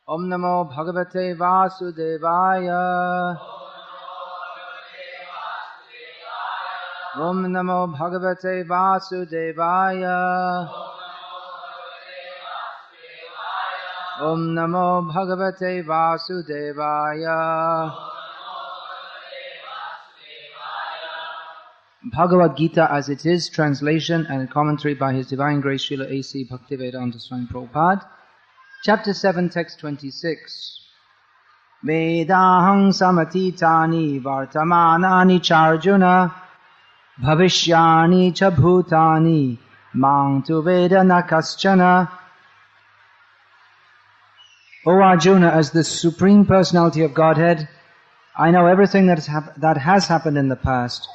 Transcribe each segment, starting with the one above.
Om Namo Bhagavate Vasudevaya. Om Namo Bhagavate Vasudevaya. Om Namo Bhagavate Vasudevaya. Bhagavad-gita as it is, translation and commentary by His Divine Grace Srila A.C. Bhaktivedanta Swami Prabhupada. Chapter 7, text 26. Vedahang samatitani vartamanani charjuna bhavishyani cha bhutani mang tu vedana kaschana. O Arjuna, as the Supreme Personality of Godhead, I know everything that has happened in the past,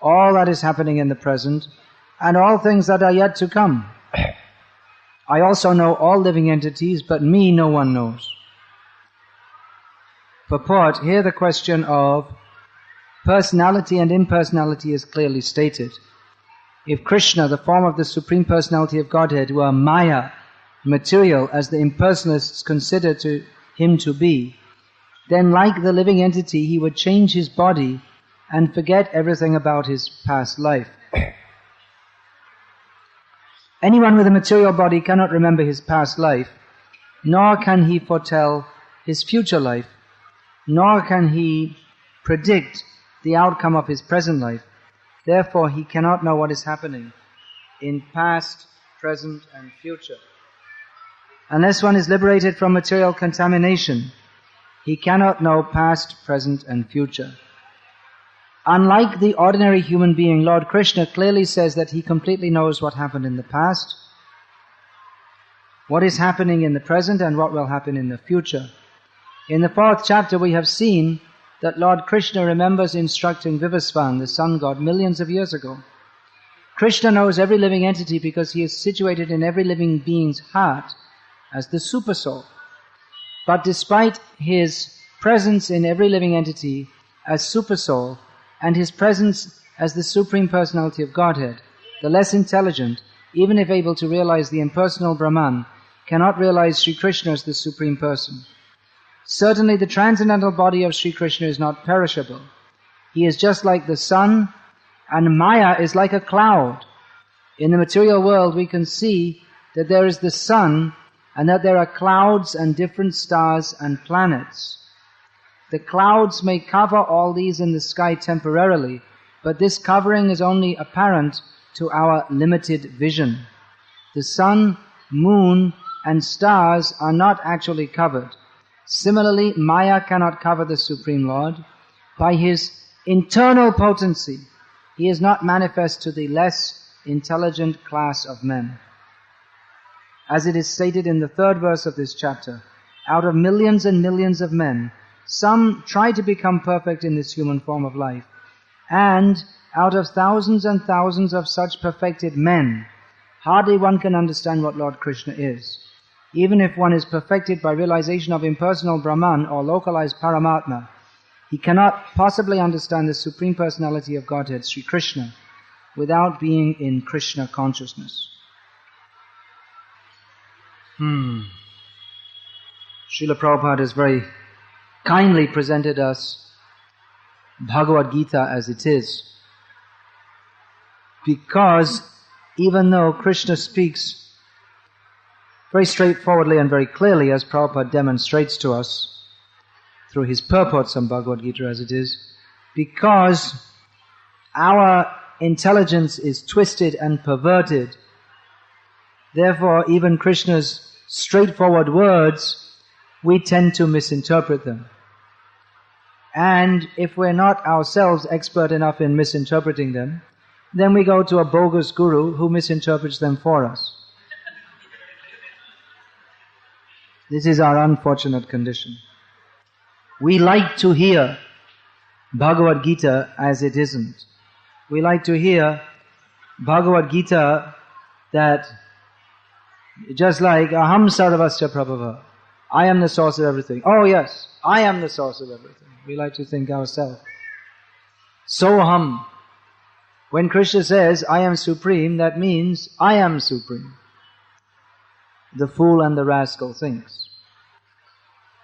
all that is happening in the present, and all things that are yet to come. I also know all living entities, but me no one knows. Purport, here the question of personality and impersonality is clearly stated. If Krishna, the form of the Supreme Personality of Godhead, were Maya, material, as the impersonalists consider him to be, then like the living entity, he would change his body and forget everything about his past life. Anyone with a material body cannot remember his past life, nor can he foretell his future life, nor can he predict the outcome of his present life. Therefore, he cannot know what is happening in past, present, and future. Unless one is liberated from material contamination, he cannot know past, present, and future. Unlike the ordinary human being, Lord Krishna clearly says that he completely knows what happened in the past, what is happening in the present, and what will happen in the future. In the 4th chapter, we have seen that Lord Krishna remembers instructing Vivasvan, the sun god, millions of years ago. Krishna knows every living entity because he is situated in every living being's heart as the Supersoul. But despite his presence in every living entity as Supersoul, and his presence as the Supreme Personality of Godhead, the less intelligent, even if able to realize the impersonal Brahman, cannot realize Sri Krishna as the Supreme Person. Certainly the transcendental body of Sri Krishna is not perishable. He is just like the sun, and Maya is like a cloud. In the material world we can see that there is the sun, and that there are clouds and different stars and planets. The clouds may cover all these in the sky temporarily, but this covering is only apparent to our limited vision. The sun, moon, and stars are not actually covered. Similarly, Maya cannot cover the Supreme Lord. By his internal potency, he is not manifest to the less intelligent class of men. As it is stated in the 3rd verse of this chapter, out of millions and millions of men, some try to become perfect in this human form of life. And out of thousands and thousands of such perfected men, hardly one can understand what Lord Krishna is. Even if one is perfected by realization of impersonal Brahman or localized Paramatma, he cannot possibly understand the Supreme Personality of Godhead, Sri Krishna, without being in Krishna consciousness. Srila Prabhupada has very kindly presented us Bhagavad-gita as it is. Because even though Krishna speaks very straightforwardly and very clearly, as Prabhupada demonstrates to us through his purports on Bhagavad-gita as it is, because our intelligence is twisted and perverted, therefore even Krishna's straightforward words, we tend to misinterpret them. And if we're not ourselves expert enough in misinterpreting them, then we go to a bogus guru who misinterprets them for us. This is our unfortunate condition. We like to hear Bhagavad-gita as it isn't. We like to hear Bhagavad-gita that just like Aham Sarvasya Prabhava, I am the source of everything. Oh yes, I am the source of everything. We like to think ourselves. Soham. When Krishna says, I am supreme, that means I am supreme. The fool and the rascal thinks.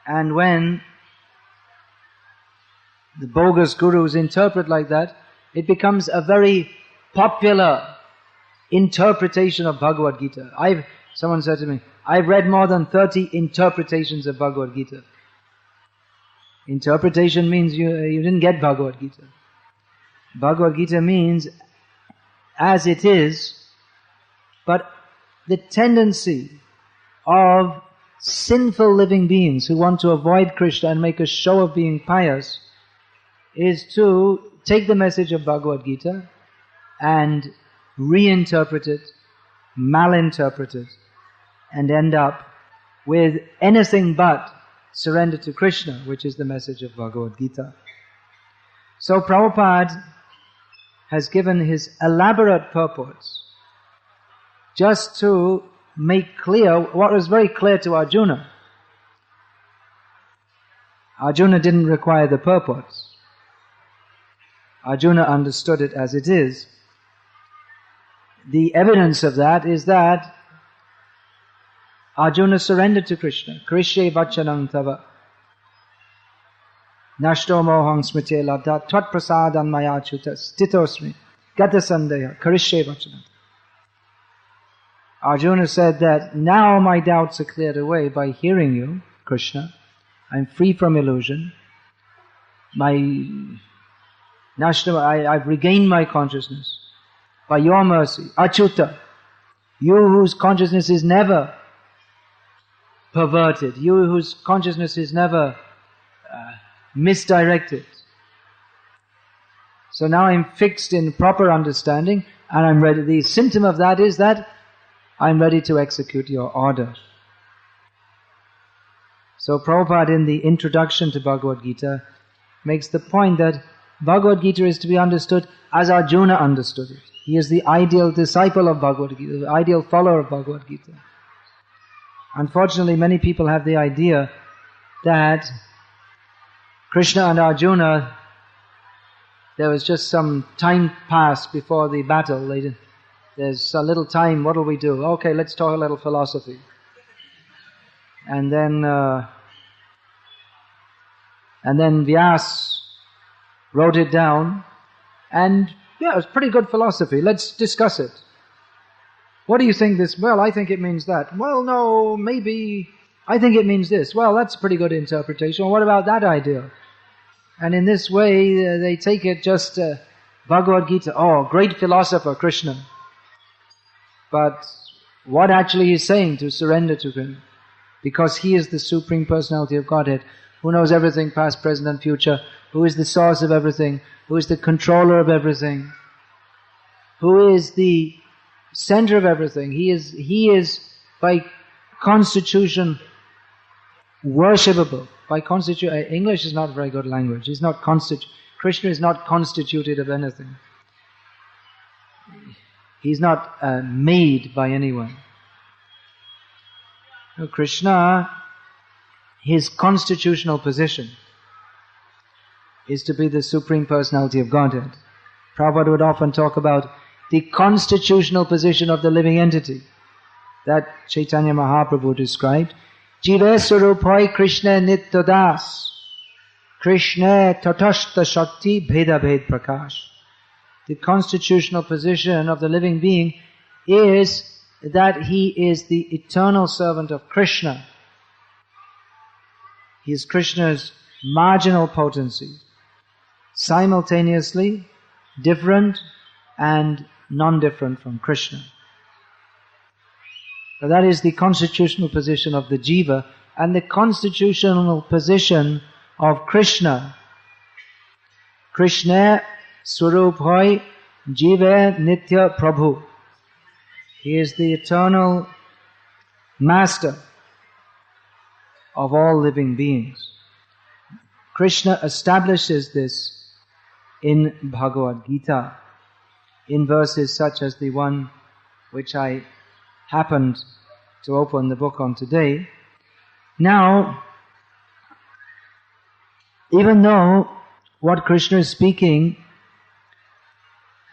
And when the bogus gurus interpret like that, it becomes a very popular interpretation of Bhagavad-gita. Someone said to me, I've read more than 30 interpretations of Bhagavad-gita. Interpretation means you didn't get Bhagavad-gita. Bhagavad-gita means as it is, but the tendency of sinful living beings who want to avoid Krishna and make a show of being pious is to take the message of Bhagavad-gita and reinterpret it, malinterpret it, and end up with anything but surrender to Krishna, which is the message of Bhagavad-gita. So Prabhupada has given his elaborate purports just to make clear what was very clear to Arjuna. Arjuna didn't require the purports. Arjuna understood it as it is. The evidence of that is that Arjuna surrendered to Krishna. Krishe vachanam tava nashto mohang smrite labdha tvat prasadam maya chuta stitosmi gata sandeha krishe vachanam. Arjuna said that now my doubts are cleared away by hearing you, Krishna. I'm free from illusion. I've regained my consciousness by your mercy. Achyuta, you whose consciousness is never perverted, you whose consciousness is never misdirected. So now I'm fixed in proper understanding and I'm ready. The symptom of that is that I'm ready to execute your order. So Prabhupada in the introduction to Bhagavad-gita makes the point that Bhagavad-gita is to be understood as Arjuna understood it. He is the ideal disciple of Bhagavad-gita, the ideal follower of Bhagavad-gita. Unfortunately, many people have the idea that Krishna and Arjuna, there was just some time passed before the battle. There's a little time, what will we do? Okay, let's talk a little philosophy. And then Vyas wrote it down, and yeah, it was pretty good philosophy. Let's discuss it. What do you think this? Well, I think it means that. Well, no, maybe I think it means this. Well, that's a pretty good interpretation. Well, what about that idea? And in this way, they take it just Bhagavad-gita. Oh, great philosopher, Krishna. But what actually he's saying to surrender to him? Because he is the Supreme Personality of Godhead, who knows everything, past, present and future, who is the source of everything, who is the controller of everything, who is the center of everything. He is by constitution worshipable. By constitution, English is not a very good language. It's not Krishna is not constituted of anything. He's not made by anyone. No, Krishna, his constitutional position is to be the Supreme Personality of Godhead. Prabhupada would often talk about the constitutional position of the living entity that Chaitanya Mahaprabhu described. Jiva Swarupai Krishna Nityadas Krishna Tatashta Shakti Bheda Bhed Prakash. The constitutional position of the living being is that he is the eternal servant of Krishna. He is Krishna's marginal potency, simultaneously different and non-different from Krishna. So that is the constitutional position of the jiva, and the constitutional position of Krishna. Krishna Swarupai Jiva Nitya Prabhu. He is the eternal master of all living beings. Krishna establishes this in Bhagavad-gita, in verses such as the one which I happened to open the book on today. Now, even though what Krishna is speaking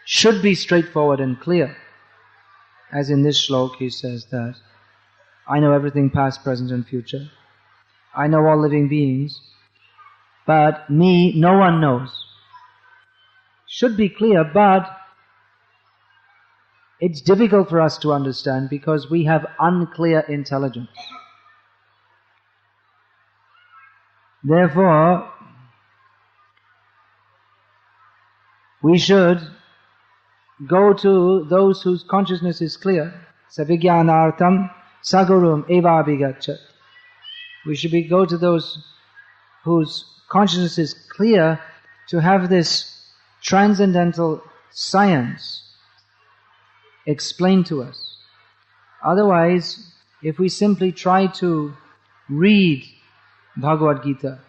should be straightforward and clear, as in this shlok he says that, I know everything past, present and future. I know all living beings, but me, no one knows. Should be clear, but it's difficult for us to understand because we have unclear intelligence. Therefore, we should go to those whose consciousness is clear. Savijnanartham sagurum eva abhigachat. We should go to those whose consciousness is clear to have this transcendental science explained to us. Otherwise, if we simply try to read Bhagavad-gita,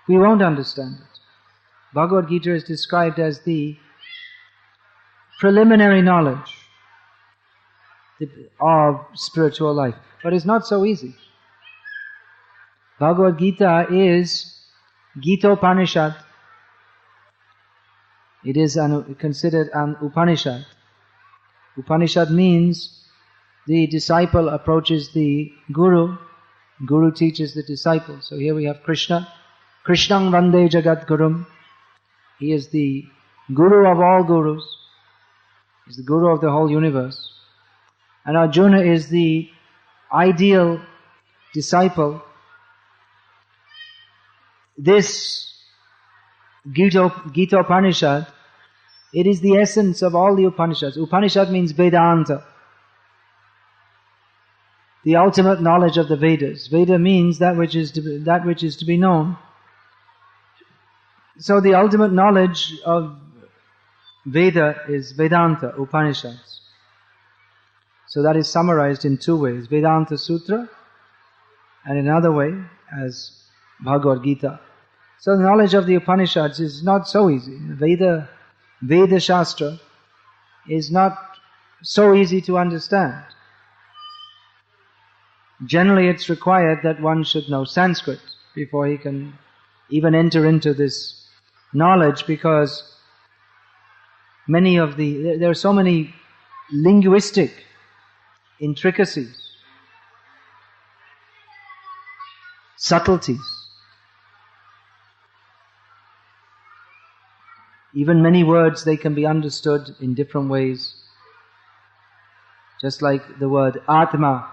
we won't understand it. Bhagavad-gita is described as the preliminary knowledge of spiritual life. But it's not so easy. Bhagavad-gita is Gita-upanishad. It is considered an Upanishad. Upanishad means the disciple approaches the Guru, Guru teaches the disciple. So here we have Krishna. Krishnang Vande Jagat Gurum. He is the Guru of all Gurus. He is the Guru of the whole universe. And Arjuna is the ideal disciple. This Gita Upanishad, it is the essence of all the Upanishads. Upanishad means Vedanta, the ultimate knowledge of the Vedas. Veda means that which is to be known. So the ultimate knowledge of Veda is Vedanta, Upanishads. So that is summarized in two ways, Vedanta Sutra and another way as Bhagavad-gita. So the knowledge of the Upanishads is not so easy. Veda Shastra is not so easy to understand. Generally it's required that one should know Sanskrit before he can even enter into this knowledge, because there are so many linguistic intricacies, subtleties. Even many words, they can be understood in different ways. Just like the word Atma.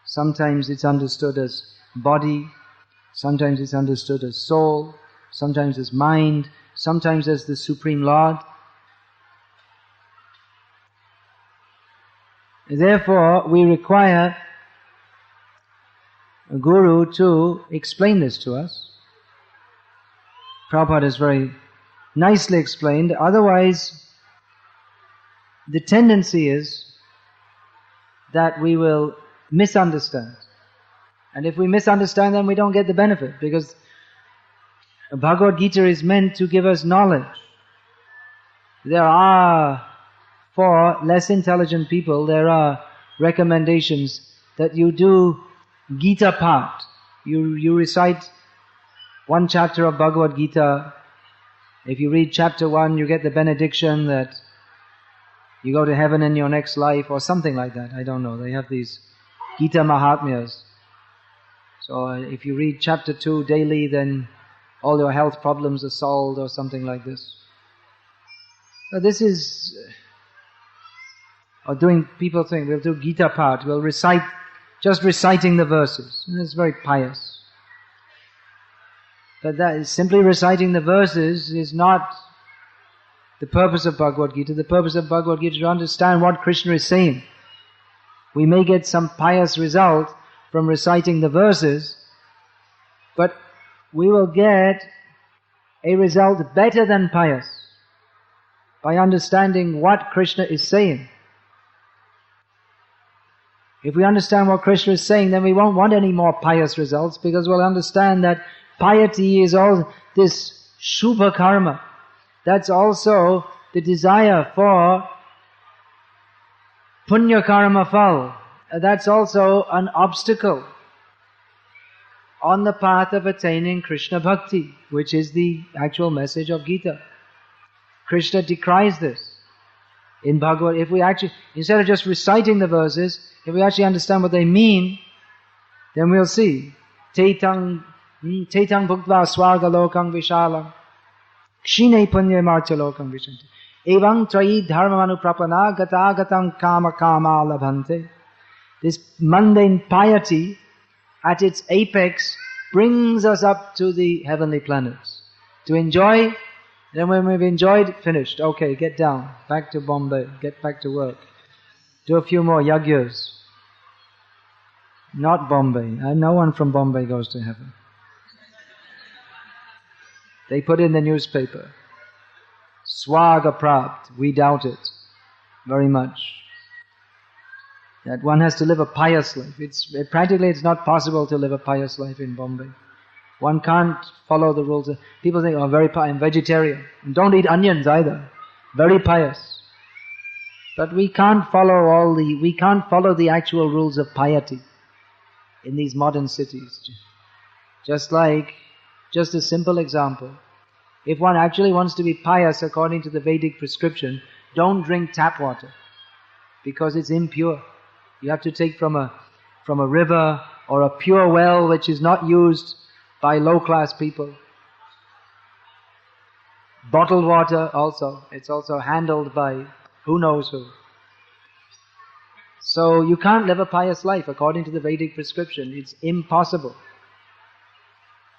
Sometimes it's understood as body, sometimes it's understood as soul, sometimes as mind, sometimes as the Supreme Lord. Therefore, we require a guru to explain this to us. Prabhupada has very nicely explained. Otherwise, the tendency is that we will misunderstand. And if we misunderstand, then we don't get the benefit, because Bhagavad-gita is meant to give us knowledge. There are, for less intelligent people, there are recommendations that you do Gita Path. You recite one chapter of Bhagavad-gita. If you read chapter 1, you get the benediction that you go to heaven in your next life, or something like that. I don't know. They have these Gita Mahatmyas. So if you read chapter 2 daily, then all your health problems are solved, or something like this. So this is, people think we'll do Gita Path, we'll recite, just reciting the verses. And it's very pious. But that is, simply reciting the verses is not the purpose of Bhagavad-gita. The purpose of Bhagavad-gita is to understand what Krishna is saying. We may get some pious result from reciting the verses, but we will get a result better than pious by understanding what Krishna is saying. If we understand what Krishna is saying, then we won't want any more pious results, because we'll understand that piety is all this Shubha karma. That's also the desire for Punya karma phal. That's also an obstacle on the path of attaining Krishna Bhakti, which is the actual message of Gita. Krishna decries this in Bhagavad. If we actually, instead of just reciting the verses, if we actually understand what they mean, then we'll see. Tetang bhuktva swarga lokang vishalam. Kshine punya marcha lokang vishanti. Evang trayi dharmamanu prapana gata gatang kama kama labhante. This mundane piety at its apex brings us up to the heavenly planets. To enjoy, then when we've enjoyed, finished. Okay, get down. Back to Bombay. Get back to work. Do a few more yagyas. Not Bombay. No one from Bombay goes to heaven. They put in the newspaper. Swaga prapt. We doubt it very much. That one has to live a pious life. Practically it's not possible to live a pious life in Bombay. One can't follow the rules. People think, oh, I'm vegetarian. And don't eat onions either. Very pious. But we can't follow the actual rules of piety in these modern cities. Just a simple example. If one actually wants to be pious according to the Vedic prescription, don't drink tap water. Because it's impure. You have to take from a river or a pure well which is not used by low-class people. Bottled water also. It's also handled by who knows who. So you can't live a pious life according to the Vedic prescription. It's impossible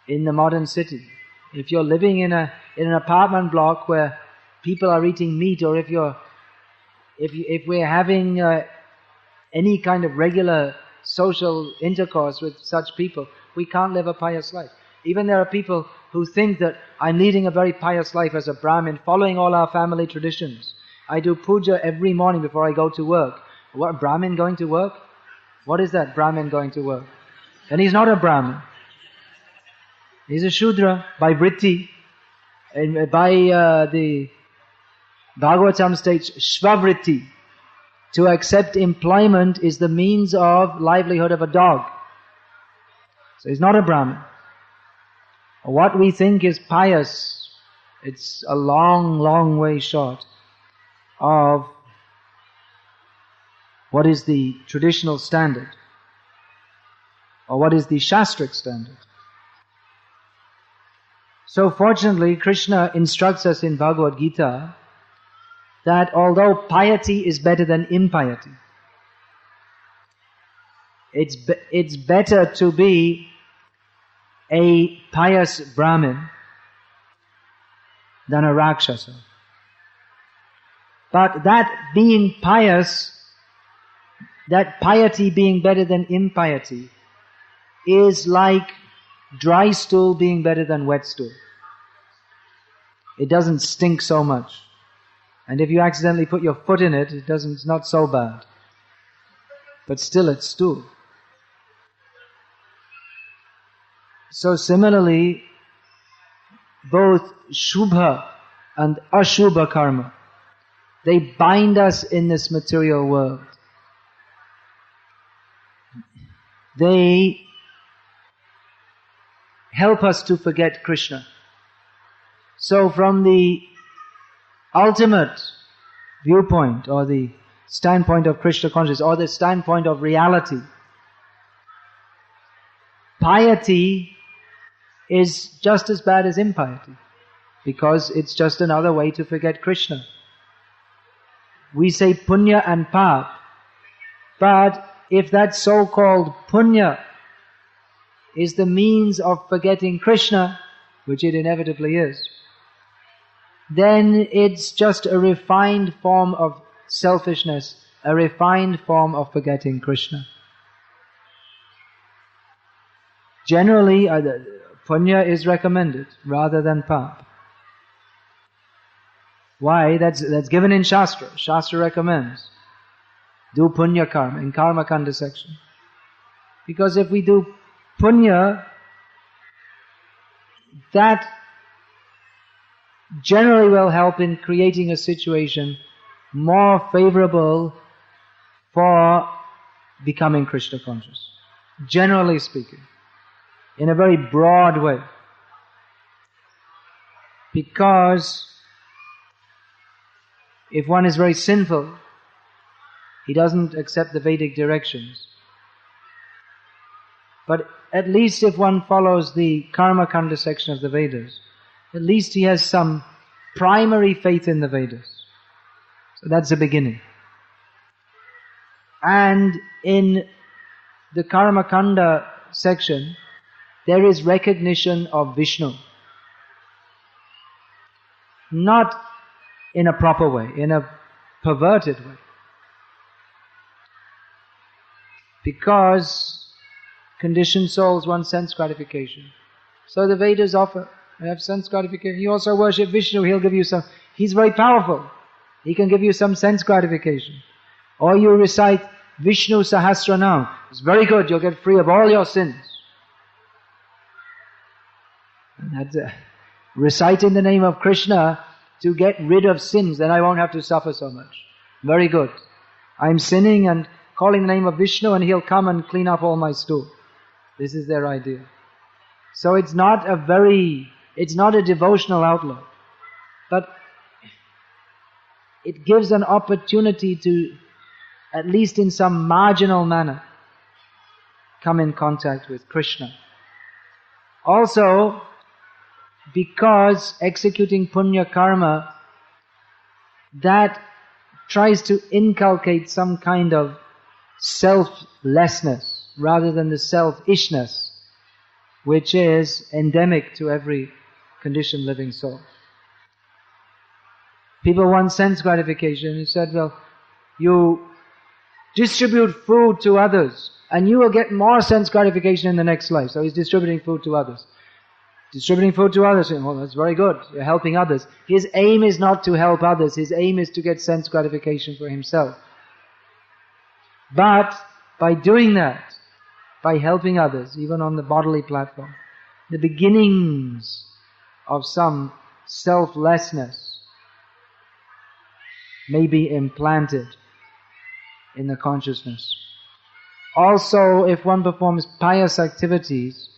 in the modern city. If you're living in an apartment block where people are eating meat, or if we're having any kind of regular social intercourse with such people, we can't live a pious life. Even there are people who think that I'm leading a very pious life as a Brahmin, following all our family traditions. I do puja every morning before I go to work. What, Brahmin going to work? What is that, Brahmin going to work? And he's not a Brahmin. He's a Shudra by vritti. And by the Bhagavatam states, Shvavritti. To accept employment is the means of livelihood of a dog. So he's not a Brahmin. What we think is pious, it's a long, long way short of what is the traditional standard, or what is the Shastric standard. So fortunately, Krishna instructs us in Bhagavad-gita that although piety is better than impiety, it's better to be a pious Brahmin than a Rakshasa. But that being pious, that piety being better than impiety, is like dry stool being better than wet stool. It doesn't stink so much. And if you accidentally put your foot in it, it's not so bad. But still it's stool. So similarly, both Shubha and Ashubha karma, they bind us in this material world. They help us to forget Krishna. So from the ultimate viewpoint, or the standpoint of Krishna consciousness, or the standpoint of reality, piety is just as bad as impiety, because it's just another way to forget Krishna. We say punya and pap, but if that so-called punya is the means of forgetting Krishna, which it inevitably is, then it's just a refined form of selfishness, a refined form of forgetting Krishna. Generally, punya is recommended rather than pap. Why? That's given in Shastra. Shastra recommends do punya karma in Karma Kanda section. Because if we do punya, that generally will help in creating a situation more favorable for becoming Krishna conscious. Generally speaking. In a very broad way. Because if one is very sinful, he doesn't accept the Vedic directions. But at least if one follows the Karma Kanda section of the Vedas, at least he has some primary faith in the Vedas. So that's the beginning. And in the Karma Kanda section, there is recognition of Vishnu. Not in a proper way, in a perverted way. Because conditioned souls want sense gratification. So the Vedas offer, have sense gratification. You also worship Vishnu, he'll give you some, he's very powerful. He can give you some sense gratification. Or you recite Vishnu Sahasranam. It's very good, you'll get free of all your sins. And that's reciting the name of Krishna to get rid of sins, then I won't have to suffer so much. Very good. I'm sinning and calling the name of Vishnu and he'll come and clean up all my stool. This is their idea. So it's not a devotional outlook. But it gives an opportunity to, at least in some marginal manner, come in contact with Krishna. Also, because executing punya karma, that tries to inculcate some kind of selflessness rather than the selfishness which is endemic to every conditioned living soul. People want sense gratification. He said, well, you distribute food to others and you will get more sense gratification in the next life. So he's distributing food to others. Distributing food to others, well, that's very good. You're helping others. His aim is not to help others. His aim is to get sense gratification for himself. But by doing that, by helping others, even on the bodily platform, the beginnings of some selflessness may be implanted in the consciousness. Also, if one performs pious activities,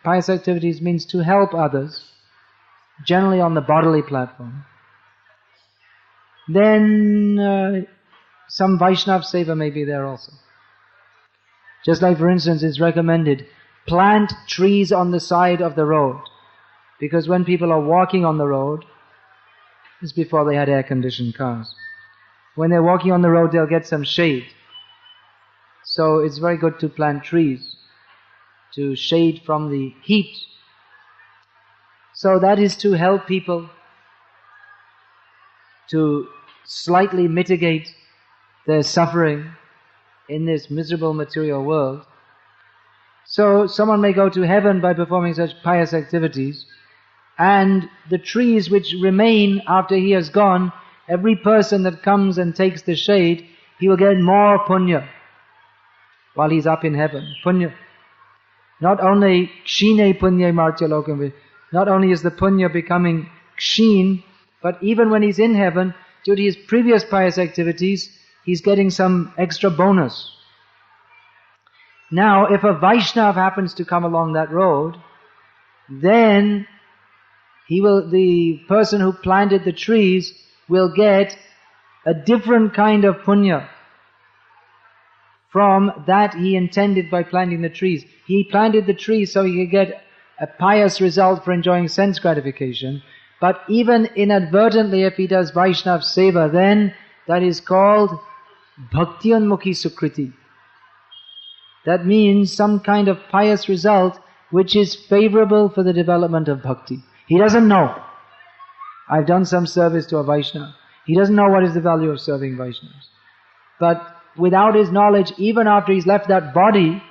pious activities means to help others, generally on the bodily platform, then some Vaishnav seva may be there also. Just like, for instance, it's recommended, plant trees on the side of the road. Because when people are walking on the road, this is before they had air-conditioned cars. When they're walking on the road, they'll get some shade. So it's very good to plant trees to shade from the heat. So that is to help people to slightly mitigate their suffering in this miserable material world. So someone may go to heaven by performing such pious activities, and the trees which remain after he has gone, every person that comes and takes the shade, he will get more punya while he's up in heaven. Punya. Not only kshine punya martya lokam, not only is the punya becoming kshin, but even when he's in heaven, due to his previous pious activities, he's getting some extra bonus. Now, if a Vaishnav happens to come along that road, then the person who planted the trees will get a different kind of punya from that he intended by planting the trees. He planted the trees so he could get a pious result for enjoying sense gratification. But even inadvertently, if he does Vaishnav seva, then that is called Bhakti Unmukhi Sukriti. That means some kind of pious result which is favorable for the development of bhakti. He doesn't know. I've done some service to a Vaishnava. He doesn't know what is the value of serving Vaishnavas. But without his knowledge, even after he's left that body,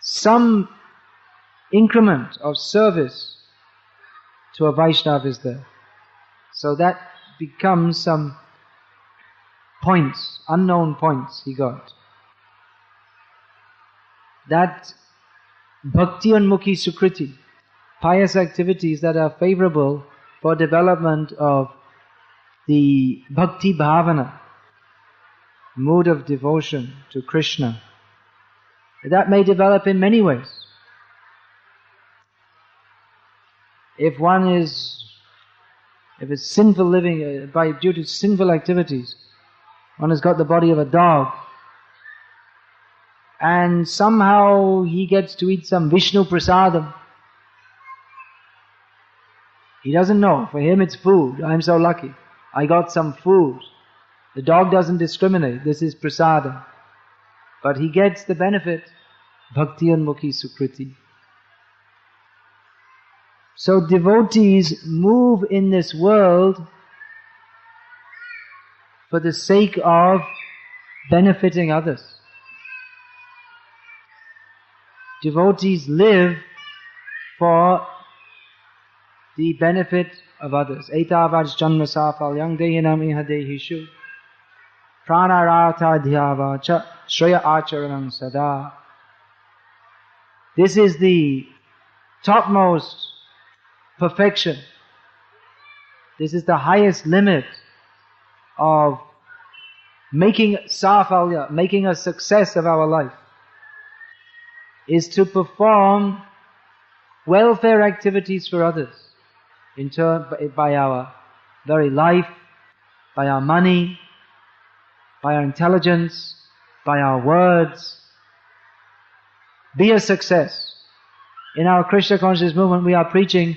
some increment of service to a Vaishnava is there. So that becomes some points, unknown points he got. That Bhakti Unmukhi Sukriti, pious activities that are favorable for development of the Bhakti Bhavana, mood of devotion to Krishna, that may develop in many ways. If it's sinful living, due to sinful activities, one has got the body of a dog, and somehow he gets to eat some Vishnu prasadam. He doesn't know. For him it's food. I'm so lucky. I got some food. The dog doesn't discriminate. This is prasadam. But he gets the benefit. Bhakti Anmukhi Sukriti. So devotees move in this world for the sake of benefiting others. Devotees live for the benefit of others. Etavaj janma safalyang dehinam iha dehishu pranarartha dhyava cha shraya acharanam sada. This is the topmost perfection. This is the highest limit of making safalya, making a success of our life, is to perform welfare activities for others, in turn by our very life, by our money, by our intelligence, by our words. Be a success. In our Krishna consciousness movement we are preaching,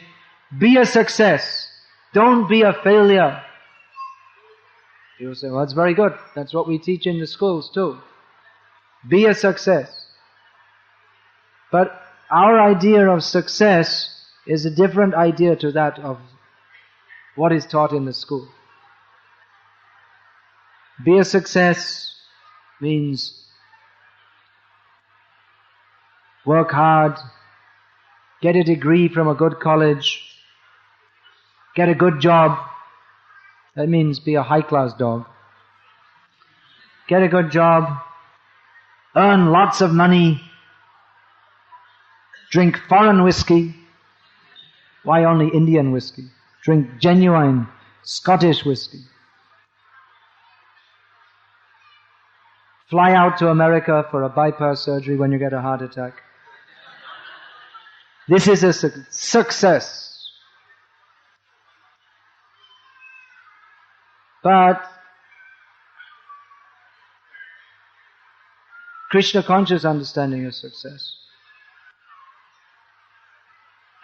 be a success. Don't be a failure. People say, well, that's very good. That's what we teach in the schools too. Be a success. But our idea of success is a different idea to that of what is taught in the school. Be a success means work hard, get a degree from a good college, get a good job. That means be a high-class dog. Get a good job, earn lots of money, drink foreign whiskey. Why only Indian whiskey? Drink genuine Scottish whiskey. Fly out to America for a bypass surgery when you get a heart attack. This is a success. But Krishna conscious understanding of success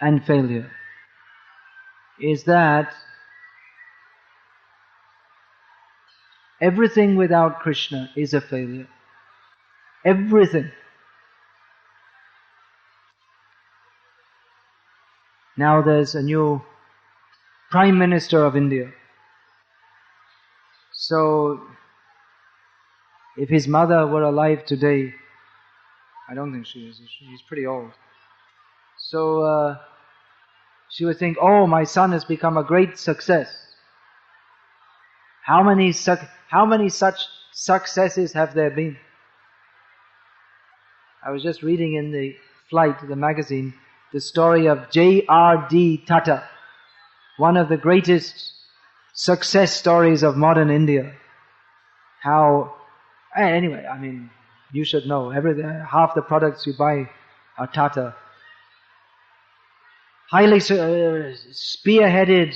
and failure is that everything without Krishna is a failure. Everything. Now there's a new Prime Minister of India. So, if his mother were alive today, I don't think she is, she's pretty old. So, she would think, oh, my son has become a great success. How many such successes have there been? I was just reading in the flight, the magazine, the story of J.R.D. Tata, one of the greatest success stories of modern India. How, anyway, I mean, you should know, half the products you buy are Tata. Highly spearheaded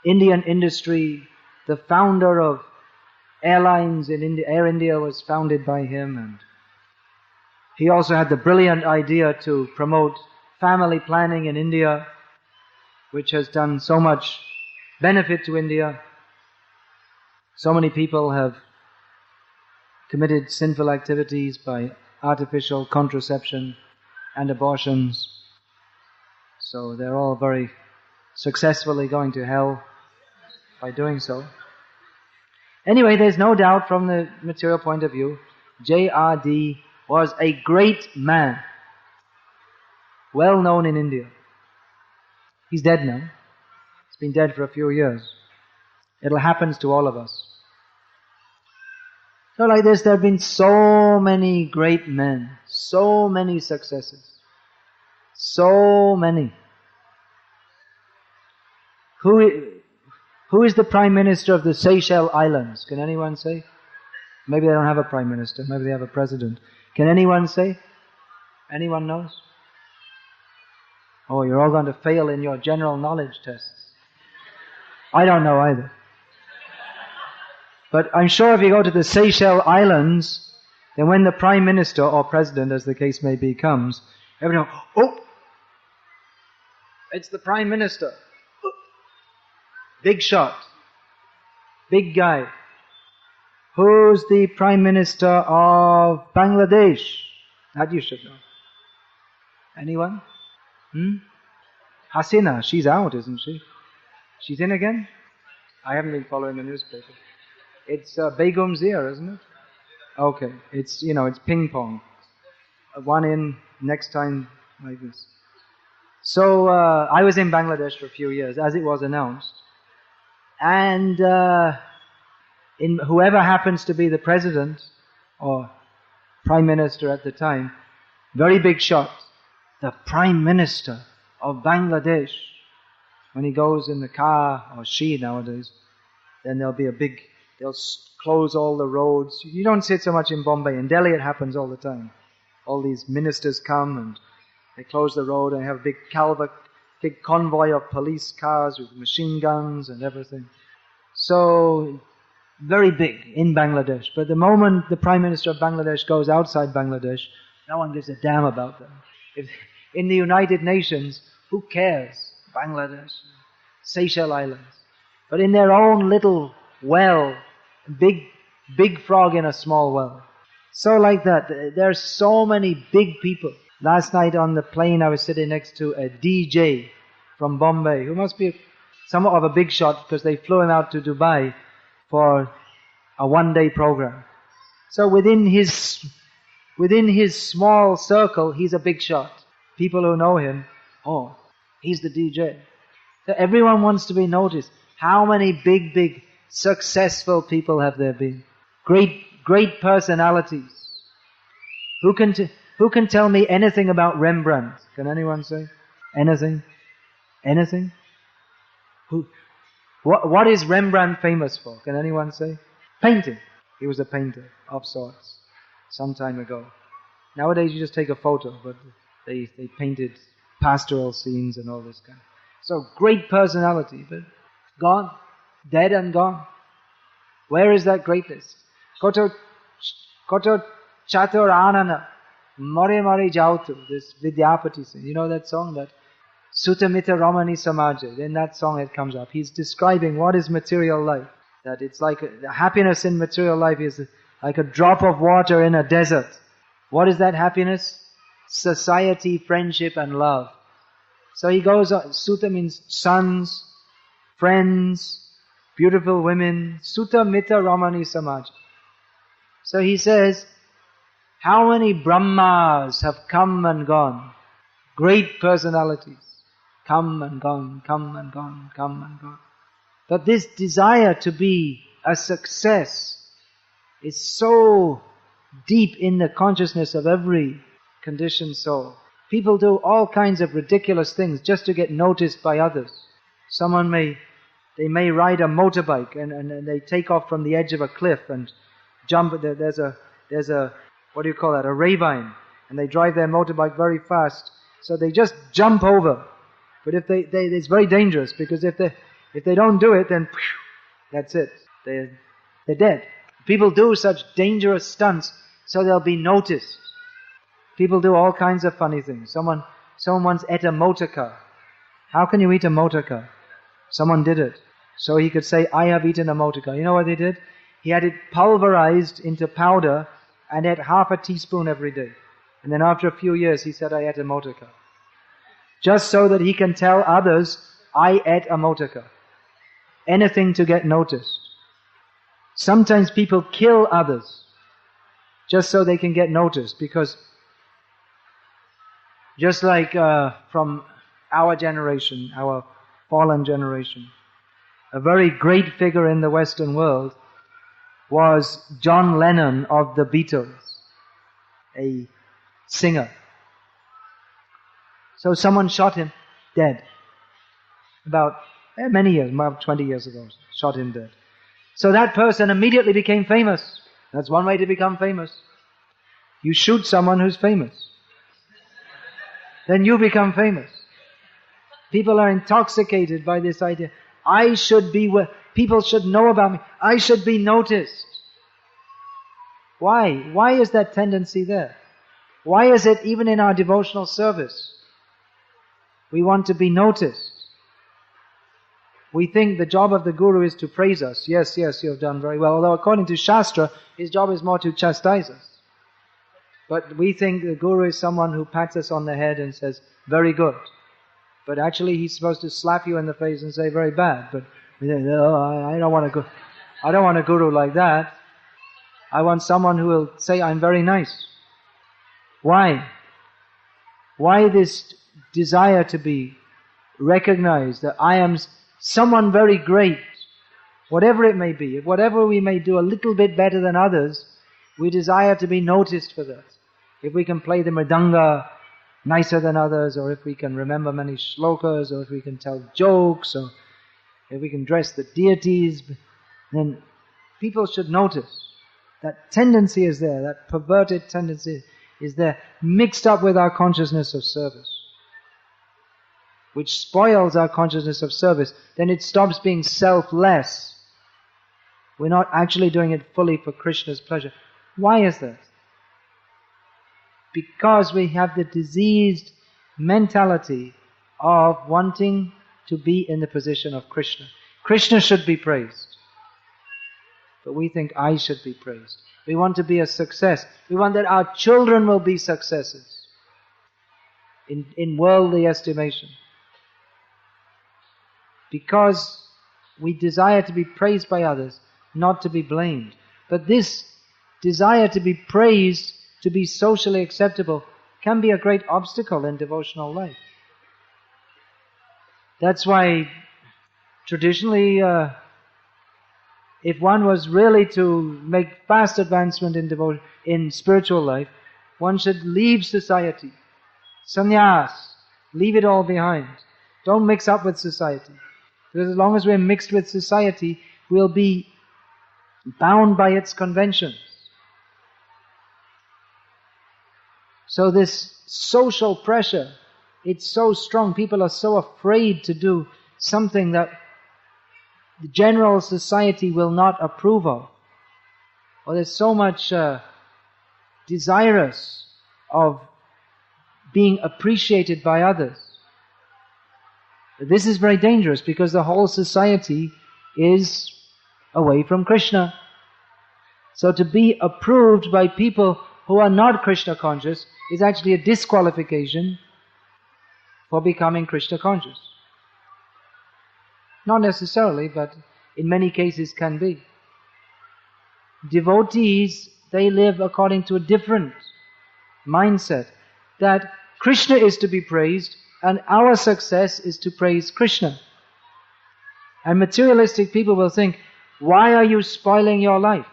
Indian industry. The founder of airlines in India, Air India, was founded by him, and he also had the brilliant idea to promote family planning in India, which has done so much benefit to India. So many people have committed sinful activities by artificial contraception and abortions. So they're all very successfully going to hell by doing so. Anyway, there's no doubt from the material point of view, J.R.D. was a great man, well known in India. He's dead now. He's been dead for a few years. It'll happen to all of us. So like this, there have been so many great men, so many successes, so many. Who is the Prime Minister of the Seychelles Islands? Can anyone say? Maybe they don't have a Prime Minister, maybe they have a President. Can anyone say? Anyone knows? Oh, you're all going to fail in your general knowledge tests. I don't know either. But I'm sure if you go to the Seychelles Islands, Then when the Prime Minister or President, as the case may be, comes, everyone, oh, it's the Prime Minister. Big shot. Big guy. Who's the Prime Minister of Bangladesh? That you should know. Anyone? Hasina, she's out, isn't she? She's in again? I haven't been following the newspaper. It's Begum's ear, isn't it? Okay, it's ping pong. One in, next time, like this. So, I was in Bangladesh for a few years, as it was announced. And in whoever happens to be the president or prime minister at the time, very big shot. The Prime Minister of Bangladesh. When he goes in the car, or she nowadays, then there'll be they'll close all the roads. You don't see it so much in Bombay. In Delhi it happens all the time. All these ministers come and they close the road and have a big convoy of police cars with machine guns and everything. So, very big in Bangladesh. But the moment the Prime Minister of Bangladesh goes outside Bangladesh, no one gives a damn about them. In the United Nations, who cares? Bangladesh, Seychelles Islands. But in their own little well, big frog in a small well. So like that, there's so many big people. Last night on the plane I was sitting next to a DJ from Bombay, who must be somewhat of a big shot because they flew him out to Dubai for a one-day program. So within his small circle, he's a big shot. People who know him, oh, he's the DJ. So everyone wants to be noticed. How many big, successful people have there been? Great personalities. Who can tell me anything about Rembrandt? Can anyone say? Anything? Anything? What is Rembrandt famous for? Can anyone say? Painting. He was a painter of sorts some time ago. Nowadays you just take a photo, but they painted pastoral scenes and all this kind. So great personality, but gone, dead and gone. Where is that greatness? Koto chatur anana, more jautu, this Vidyapati sing. You know that song, that Sutamita Ramani Samaja? In that song it comes up. He's describing what is material life. That it's like the happiness in material life is like a drop of water in a desert. What is that happiness? Society, friendship and love. So he goes on, Sutta means sons, friends, beautiful women, Sutta Mita Ramani Samaj. So he says, how many Brahmas have come and gone? Great personalities. Come and gone, come and gone, come and gone. But this desire to be a success is so deep in the consciousness of every conditioned soul. People do all kinds of ridiculous things just to get noticed by others. They may ride a motorbike and they take off from the edge of a cliff and jump. There's a what do you call that? A ravine, and they drive their motorbike very fast. So they just jump over. But if it's very dangerous, because if they don't do it, then that's it. They're dead. People do such dangerous stunts so they'll be noticed. People do all kinds of funny things. Someone once ate a motor car. How can you eat a motor car? Someone did it. So he could say, I have eaten a motor car. You know what they did? He had it pulverized into powder and ate half a teaspoon every day. And then after a few years he said, I ate a motor car. Just so that he can tell others, I ate a motor car. Anything to get noticed. Sometimes people kill others just so they can get noticed, because just like from our generation, our fallen generation, a very great figure in the Western world was John Lennon of the Beatles, a singer. So someone shot him dead. About many years, about 20 years ago, shot him dead. So that person immediately became famous. That's one way to become famous. You shoot someone who's famous. Then you become famous. People are intoxicated by this idea. People should know about me. I should be noticed. Why? Why is that tendency there? Why is it even in our devotional service? We want to be noticed. We think the job of the Guru is to praise us. Yes, you have done very well. Although according to Shastra, his job is more to chastise us. But we think the Guru is someone who pats us on the head and says, very good. But actually he's supposed to slap you in the face and say, very bad. But we think, oh, I don't want a Guru like that. I want someone who will say, I'm very nice. Why? Why this desire to be recognized that I am someone very great, whatever it may be, whatever we may do a little bit better than others, we desire to be noticed for that. If we can play the mridanga nicer than others, or if we can remember many shlokas, or if we can tell jokes, or if we can dress the deities, then people should notice. That tendency is there, that perverted tendency is there, mixed up with our consciousness of service, which spoils our consciousness of service. Then it stops being selfless. We're not actually doing it fully for Krishna's pleasure. Why is that? Because we have the diseased mentality of wanting to be in the position of Krishna. Krishna should be praised. But we think I should be praised. We want to be a success. We want that our children will be successes in worldly estimation. Because we desire to be praised by others, not to be blamed. But this desire to be praised, to be socially acceptable, can be a great obstacle in devotional life. That's why traditionally, if one was really to make fast advancement in spiritual life, one should leave society. Sannyas, leave it all behind. Don't mix up with society. Because as long as we're mixed with society, we'll be bound by its conventions. So this social pressure, it's so strong. People are so afraid to do something that the general society will not approve of. Or there's so much desirous of being appreciated by others. This is very dangerous because the whole society is away from Krishna. So to be approved by people who are not Krishna conscious is actually a disqualification for becoming Krishna conscious. Not necessarily, but in many cases can be. Devotees, they live according to a different mindset, that Krishna is to be praised and our success is to praise Krishna. And materialistic people will think, why are you spoiling your life?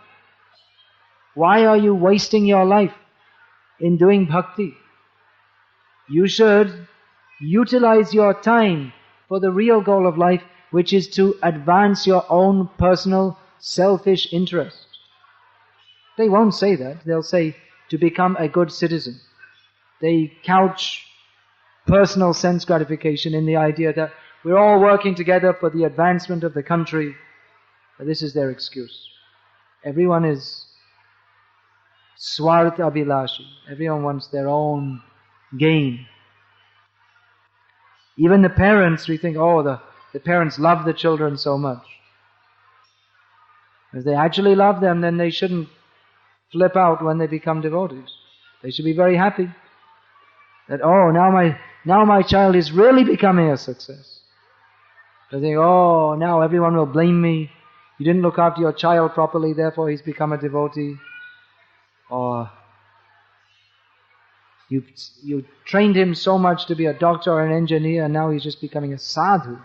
Why are you wasting your life in doing bhakti? You should utilize your time for the real goal of life, which is to advance your own personal selfish interest. They won't say that. They'll say to become a good citizen. They couch personal sense gratification in the idea that we're all working together for the advancement of the country. But this is their excuse. Everyone is swarth abhilashi. Everyone wants their own gain. Even the parents, we think, the parents love the children so much. If they actually love them, then they shouldn't flip out when they become devotees. They should be very happy that, now my child is really becoming a success. They think, now everyone will blame me. You didn't look after your child properly, therefore he's become a devotee. Or you trained him so much to be a doctor or an engineer, and now he's just becoming a sadhu.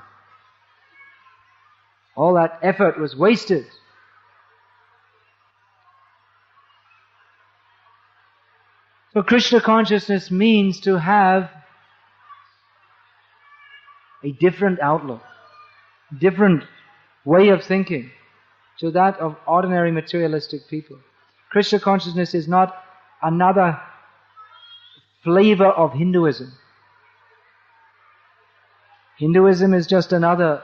All that effort was wasted. So Krishna consciousness means to have a different outlook, different way of thinking to that of ordinary materialistic people. Krishna consciousness is not another flavor of Hinduism. Hinduism is just another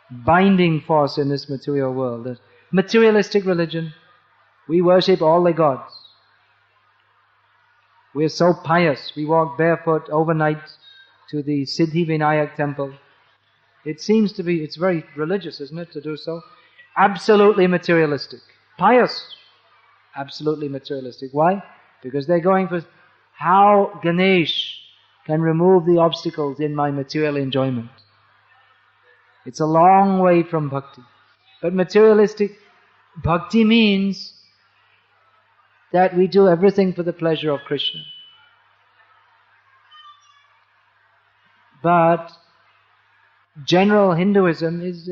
binding force in this material world. That materialistic religion. We worship all the gods. We are so pious. We walk barefoot overnight to the Siddhi Vinayak temple. It seems to be, it's very religious, isn't it, to do so? Absolutely materialistic. Pious. Absolutely materialistic. Why? Because they're going for how Ganesh can remove the obstacles in my material enjoyment. It's a long way from bhakti. But materialistic bhakti means that we do everything for the pleasure of Krishna. But general Hinduism is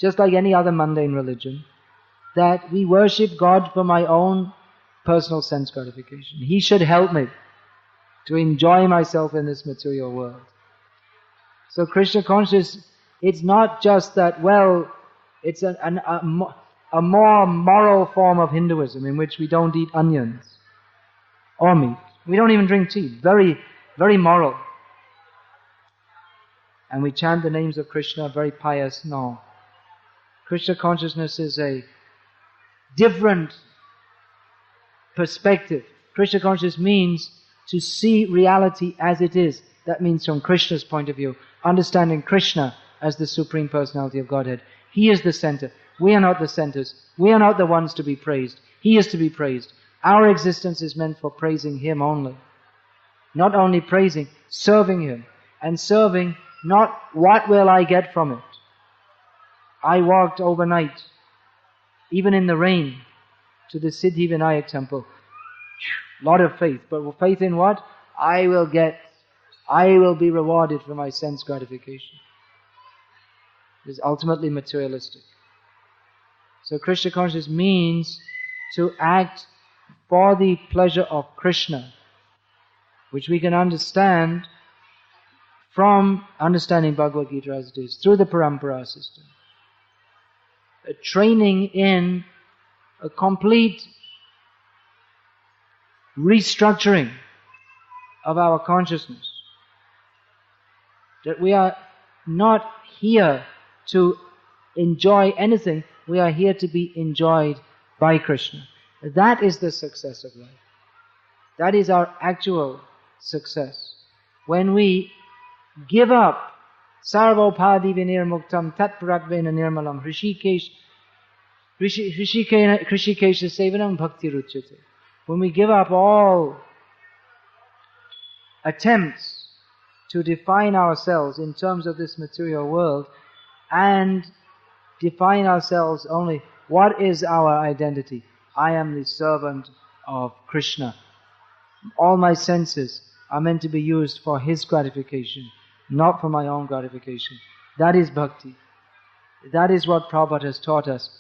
just like any other mundane religion, that we worship God for my own personal sense gratification. He should help me to enjoy myself in this material world. So Krishna consciousness, it's not just that, well, it's a more moral form of Hinduism in which we don't eat onions or meat. We don't even drink tea. Very, very moral. And we chant the names of Krishna, very pious. No. Krishna consciousness is a different perspective. Krishna consciousness means to see reality as it is. That means from Krishna's point of view, understanding Krishna as the Supreme Personality of Godhead. He is the center. We are not the centers. We are not the ones to be praised. He is to be praised. Our existence is meant for praising Him only. Not only praising, serving Him. And serving, not what will I get from it. I walked overnight, even in the rain, to the Siddhi Vinayak temple. Lot of faith. But faith in what? I will be rewarded for my sense gratification. It is ultimately materialistic. So Krishna consciousness means to act for the pleasure of Krishna, which we can understand from understanding Bhagavad-gita as it is, through the parampara system. A training in a complete restructuring of our consciousness. That we are not here to enjoy anything, we are here to be enjoyed by Krishna. That is the success of life. That is our actual success. When we give up sarvopadi vinirmuktam tatpratvena nirmalam hrishikesh sevanam bhakti ruchyate. When we give up all attempts to define ourselves in terms of this material world and define ourselves only, what is our identity? I am the servant of Krishna. All my senses are meant to be used for His gratification, not for my own gratification. That is bhakti. That is what Prabhupada has taught us.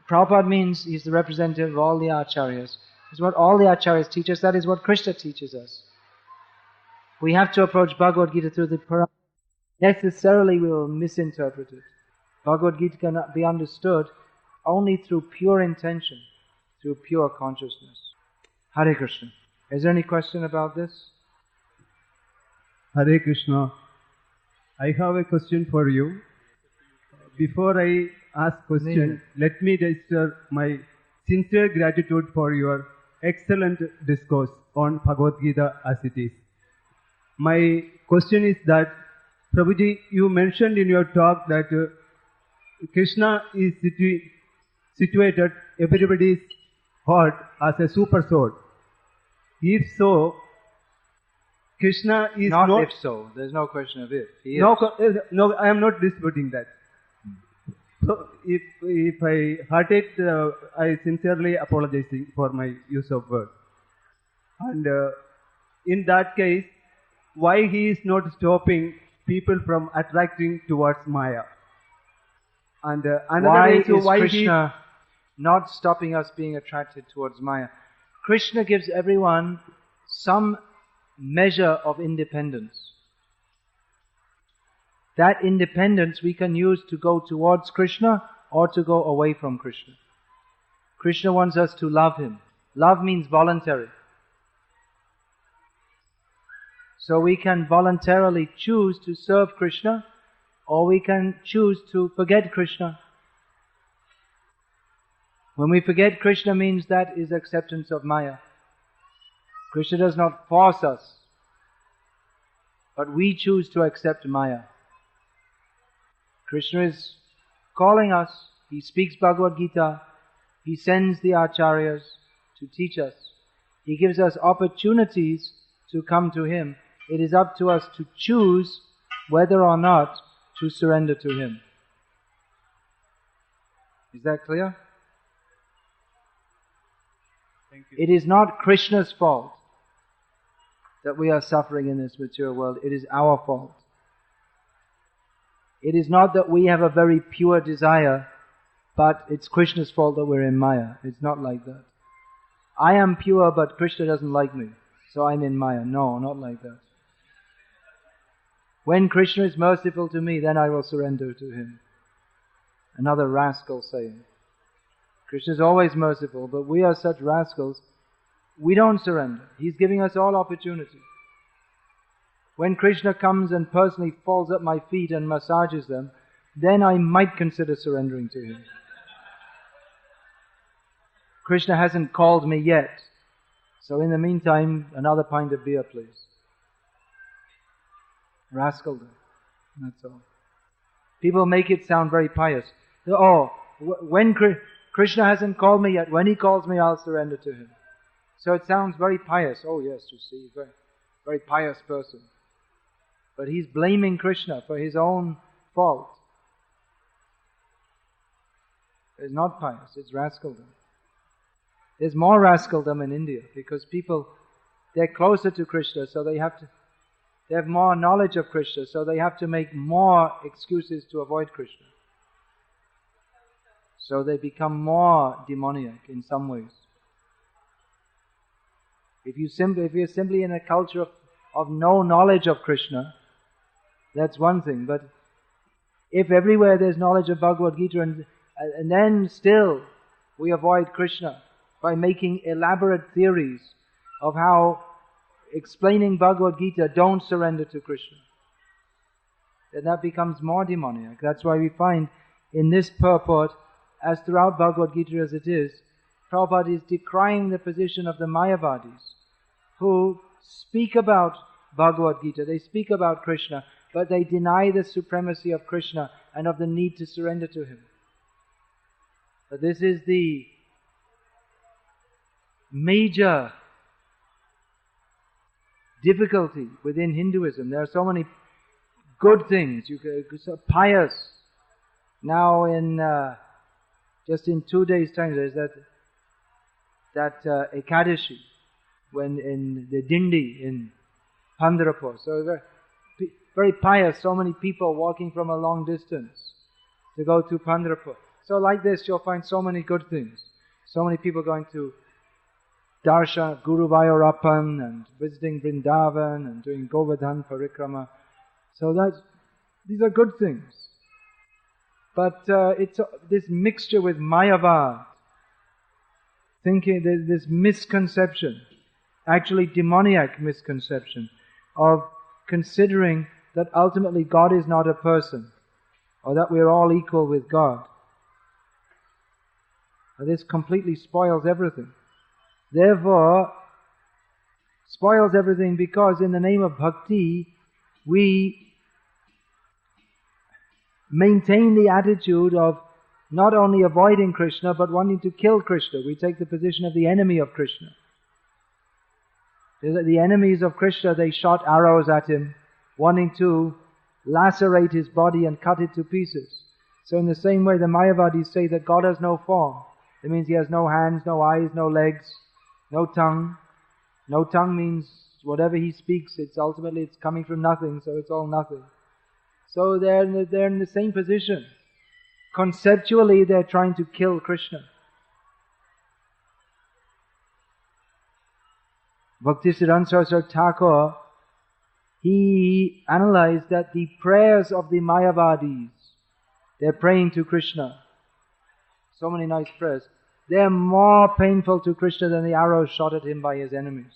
Prabhupada means he's the representative of all the acharyas. It's what all the acharyas teach us. That is what Krishna teaches us. We have to approach Bhagavad-gita through the parampara. Necessarily we will misinterpret it. Bhagavad-gita cannot be understood only through pure intention, through pure consciousness. Hare Krishna. Is there any question about this? Hare Krishna. I have a question for you. Before I ask question, let me register my sincere gratitude for your excellent discourse on Bhagavad-gita as it is. My question is that, Prabhuji, you mentioned in your talk that Krishna is situated everybody's heart as a super sword. If so, Krishna is not... if so. There's no question of if. He no, is. no, I am not disputing that. So, if I hurt it, I sincerely apologizing for my use of word. And in that case, why he is not stopping people from attracting towards Maya? And another is why Krishna not stopping us being attracted towards Maya? Krishna gives everyone some measure of independence. That independence we can use to go towards Krishna or to go away from Krishna. Krishna wants us to love Him. Love means voluntary. So we can voluntarily choose to serve Krishna, or we can choose to forget Krishna. When we forget Krishna means that is acceptance of Maya. Krishna does not force us, but we choose to accept Maya. Krishna is calling us. He speaks Bhagavad-gita. He sends the acharyas to teach us. He gives us opportunities to come to Him. It is up to us to choose whether or not to surrender to Him. Is that clear? Thank you. It is not Krishna's fault that we are suffering in this material world. It is our fault. It is not that we have a very pure desire, but it's Krishna's fault that we're in Maya. It's not like that. I am pure, but Krishna doesn't like me, so I'm in Maya. No, not like that. When Krishna is merciful to me, then I will surrender to Him. Another rascal saying. Krishna is always merciful, but we are such rascals, we don't surrender. He's giving us all opportunity. When Krishna comes and personally falls at my feet and massages them, then I might consider surrendering to Him. Krishna hasn't called me yet, so in the meantime, another pint of beer, please. Rascal, that's all. People make it sound very pious. When Krishna hasn't called me yet, when He calls me, I'll surrender to Him. So it sounds very pious. Oh yes, you see, very, very pious person. But he's blaming Krishna for his own fault. It's not pious, it's rascaldom. There's more rascaldom in India because people, they're closer to Krishna, so they have more knowledge of Krishna, so they have to make more excuses to avoid Krishna. So they become more demoniac in some ways. If you're simply in a culture of no knowledge of Krishna, that's one thing. But if everywhere there's knowledge of Bhagavad-gita and then still we avoid Krishna by making elaborate theories of how explaining Bhagavad-gita don't surrender to Krishna, then that becomes more demoniac. That's why we find in this purport, as throughout Bhagavad-gita as it is, Prabhupada is decrying the position of the Mayavadis, who speak about Bhagavad-gita, they speak about Krishna, but they deny the supremacy of Krishna and of the need to surrender to Him. But this is the major difficulty within Hinduism. There are so many good things, so pious. Now just in 2 days' time, there's that Ekadashi, when in the Dindi in Pandharpur. So very pious, so many people walking from a long distance to go to Pandharpur. So like this, you'll find so many good things. So many people going to Darshan, Guru Vayurappan, and visiting Vrindavan, and doing Govardhan Parikrama. So these are good things. But it's this mixture with Mayavad, thinking there's this misconception, actually demoniac misconception, of considering that ultimately God is not a person, or that we're all equal with God. Now, this completely spoils everything. Therefore, spoils everything because in the name of Bhakti, we maintain the attitude of not only avoiding Krishna, but wanting to kill Krishna. We take the position of the enemy of Krishna. The enemies of Krishna, they shot arrows at him, wanting to lacerate his body and cut it to pieces. So in the same way, the Mayavadis say that God has no form. It means He has no hands, no eyes, no legs, no tongue. No tongue means whatever He speaks, it's coming from nothing, so it's all nothing. So they're in the same position. Conceptually, they're trying to kill Krishna. Bhaktisiddhanta Saraswati Thakur, he analyzed that the prayers of the Mayavadis, they're praying to Krishna. So many nice prayers. They're more painful to Krishna than the arrows shot at him by his enemies.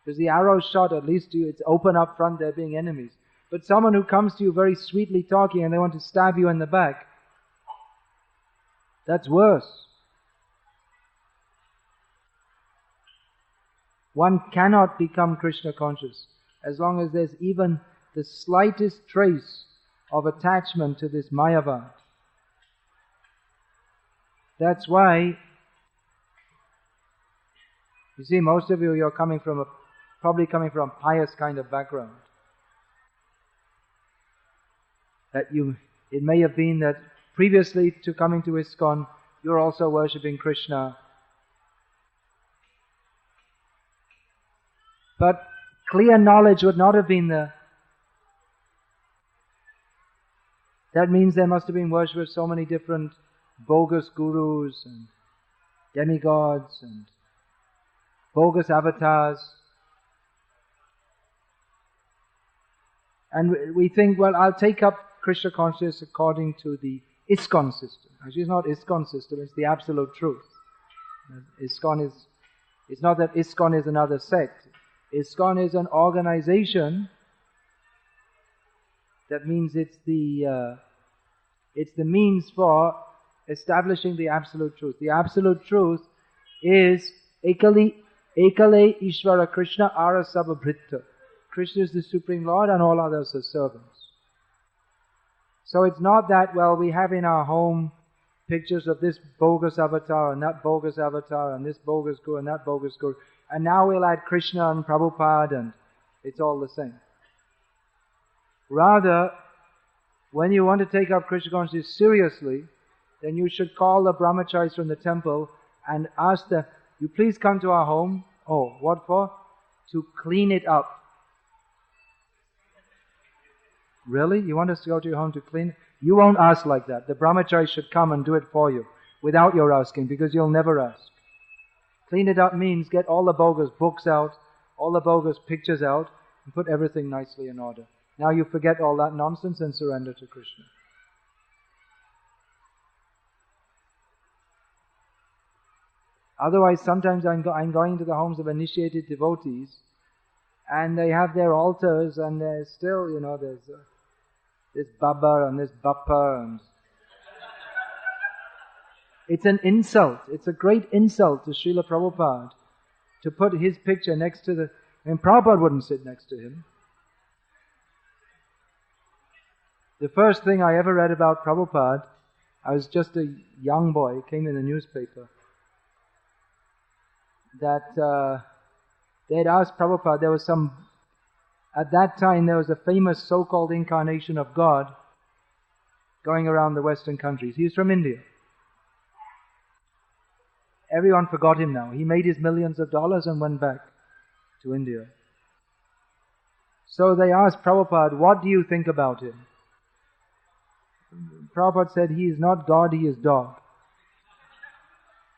Because the arrows shot, at least it's open up front, they're being enemies. But someone who comes to you very sweetly talking and they want to stab you in the back, that's worse. One cannot become Krishna conscious as long as there's even the slightest trace of attachment to this Mayavad. That's why, you see, most of you, you're probably coming from a pious kind of background. It may have been that previously to coming to ISKCON, you're also worshipping Krishna. But clear knowledge would not have been there. That means there must have been worship of so many different bogus gurus and demigods and bogus avatars. And we think, well, I'll take up Krishna consciousness according to the ISKCON system. Actually, it's not ISKCON system, it's the absolute truth. It's not that ISKCON is another sect. ISKCON is an organization. That means it's the means for establishing the absolute truth. The absolute truth is Ekale Ishvara Krishna Ara Sabhabhritta. Krishna is the Supreme Lord and all others are servants. So it's not that, well, we have in our home pictures of this bogus avatar and that bogus avatar and this bogus guru and that bogus guru, and now we'll add Krishna and Prabhupada and it's all the same. Rather, when you want to take up Krishna consciousness seriously, then you should call the brahmacharis from the temple and ask them, you please come to our home. Oh, what for? To clean it up. Really? You want us to go to your home to clean it? You won't ask like that. The brahmacharis should come and do it for you without your asking, because you'll never ask. Clean it up means get all the bogus books out, all the bogus pictures out, and put everything nicely in order. Now you forget all that nonsense and surrender to Krishna. Otherwise, sometimes I'm going to the homes of initiated devotees, and they have their altars, and there's still, there's this Baba and this Bappa, and it's an insult. It's a great insult to Srila Prabhupada to put his picture next to Prabhupada wouldn't sit next to him. The first thing I ever read about Prabhupada, I was just a young boy, it came in the newspaper, that they had asked Prabhupada, at that time there was a famous so-called incarnation of God going around the Western countries. He was from India. Everyone forgot him now. He made his millions of dollars and went back to India. So they asked Prabhupada, what do you think about him? Prabhupada said, he is not God, he is dog.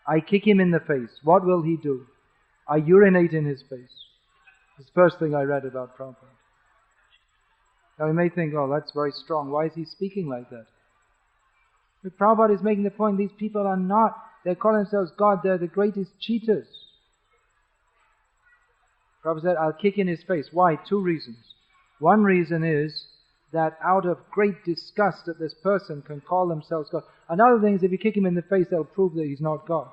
I kick him in the face. What will he do? I urinate in his face. It's the first thing I read about Prabhupada. Now you may think, oh, that's very strong. Why is he speaking like that? But Prabhupada is making the point, these people are not, they call themselves God, they're the greatest cheaters. Prabhupada said, I'll kick in his face. Why? Two reasons. One reason is that out of great disgust that this person can call themselves God. Another thing is, if you kick him in the face, they'll prove that he's not God.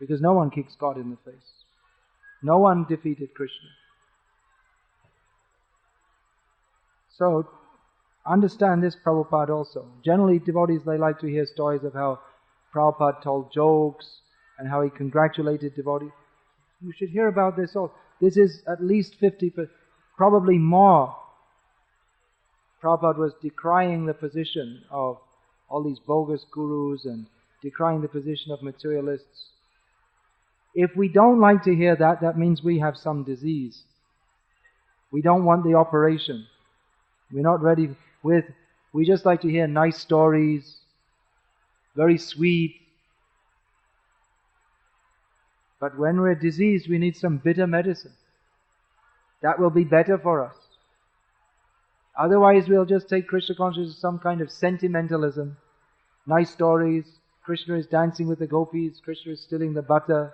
Because no one kicks God in the face. No one defeated Krishna. So, understand this, Prabhupada also. Generally, devotees, they like to hear stories of how Prabhupada told jokes and how he congratulated devotees. You should hear about this also. This is at least 50%, probably more. Prabhupada was decrying the position of all these bogus gurus and decrying the position of materialists. If we don't like to hear that, that means we have some disease. We don't want the operation. We're not ready we just like to hear nice stories, very sweet. But when we're diseased, we need some bitter medicine. That will be better for us. Otherwise, we'll just take Krishna consciousness as some kind of sentimentalism. Nice stories. Krishna is dancing with the gopis. Krishna is stealing the butter.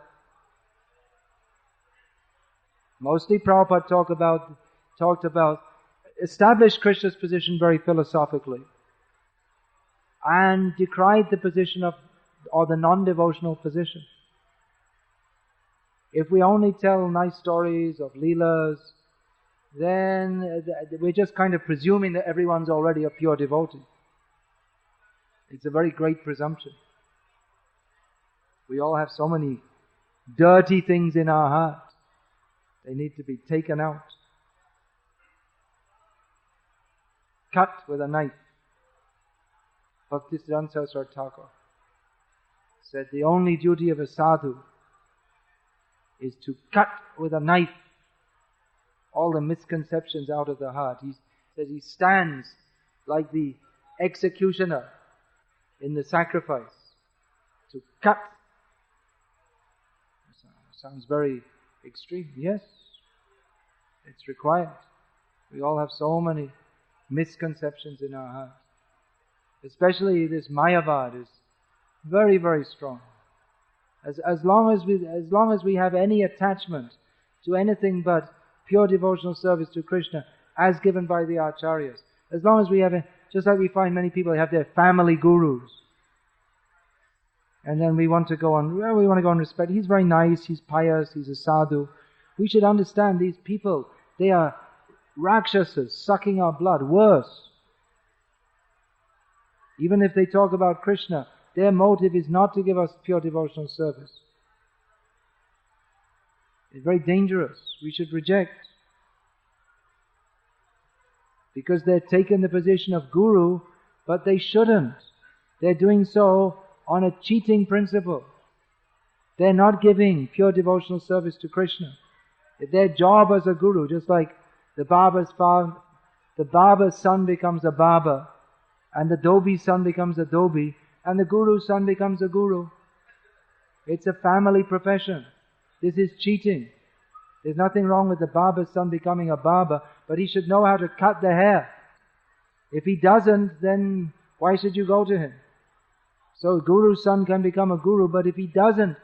Mostly Prabhupada talked about established Krishna's position very philosophically and decried the position of, or the non-devotional position. If we only tell nice stories of leelas, then we're just kind of presuming that everyone's already a pure devotee. It's a very great presumption. We all have so many dirty things in our heart. They need to be taken out. Cut with a knife. Bhaktisiddhanta Saraswati Thakur said the only duty of a sadhu is to cut with a knife all the misconceptions out of the heart. He says he stands like the executioner in the sacrifice to cut. Sounds very extreme. Yes, it's required. We all have so many misconceptions in our heart. Especially this Mayavad is very, very strong. As long as we have any attachment to anything but pure devotional service to Krishna, as given by the Acharyas, as long as we have, just like we find many people have their family gurus, and then we want to go on respect. He's very nice, he's pious, he's a sadhu. We should understand these people, they are rakshasas sucking our blood, worse. Even if they talk about Krishna, their motive is not to give us pure devotional service. It's very dangerous. We should reject. Because they're taking the position of guru, but they shouldn't. They're doing so on a cheating principle. They're not giving pure devotional service to Krishna. Their job as a guru, just like the barber's son becomes a barber, and the dhobi's son becomes a dhobi, and the guru's son becomes a guru. It's a family profession. This is cheating. There's nothing wrong with the barber's son becoming a barber, but he should know how to cut the hair. If he doesn't, then why should you go to him? So guru's son can become a guru, but if he doesn't,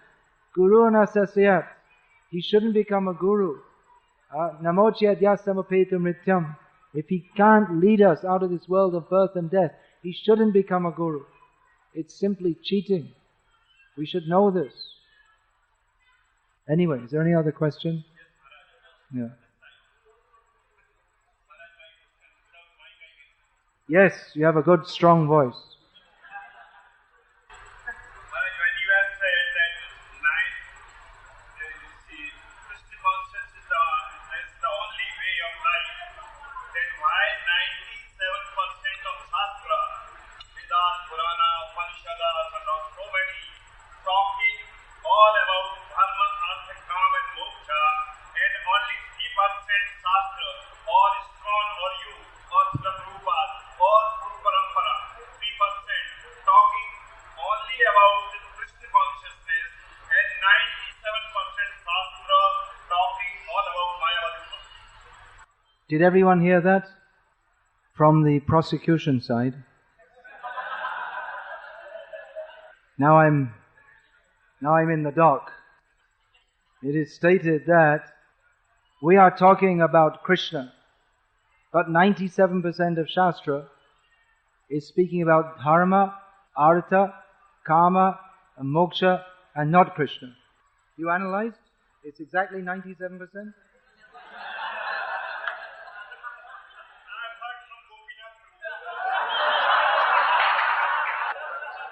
guru nasasyat, he shouldn't become a guru. Namochyadyasamapetu mrityam. If he can't lead us out of this world of birth and death, he shouldn't become a guru. It's simply cheating. We should know this. Anyway, is there any other question? Yeah. Yes, you have a good, strong voice. Did everyone hear that? From the prosecution side. Now I'm in the dock. It is stated that we are talking about Krishna, but 97% of Shastra is speaking about dharma, artha, kama, and moksha, and not Krishna. You analyzed? It's exactly 97%?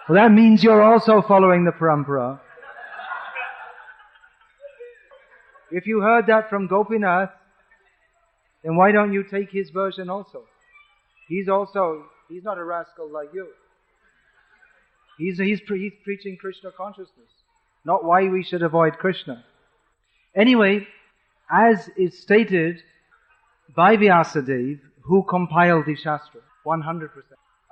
Well, that means you're also following the parampara. If you heard that from Gopinath, then why don't you take his version also? He's not a rascal like you. He's preaching Krishna consciousness, not why we should avoid Krishna. Anyway, as is stated by Vyasadeva, who compiled the Shastra, 100%.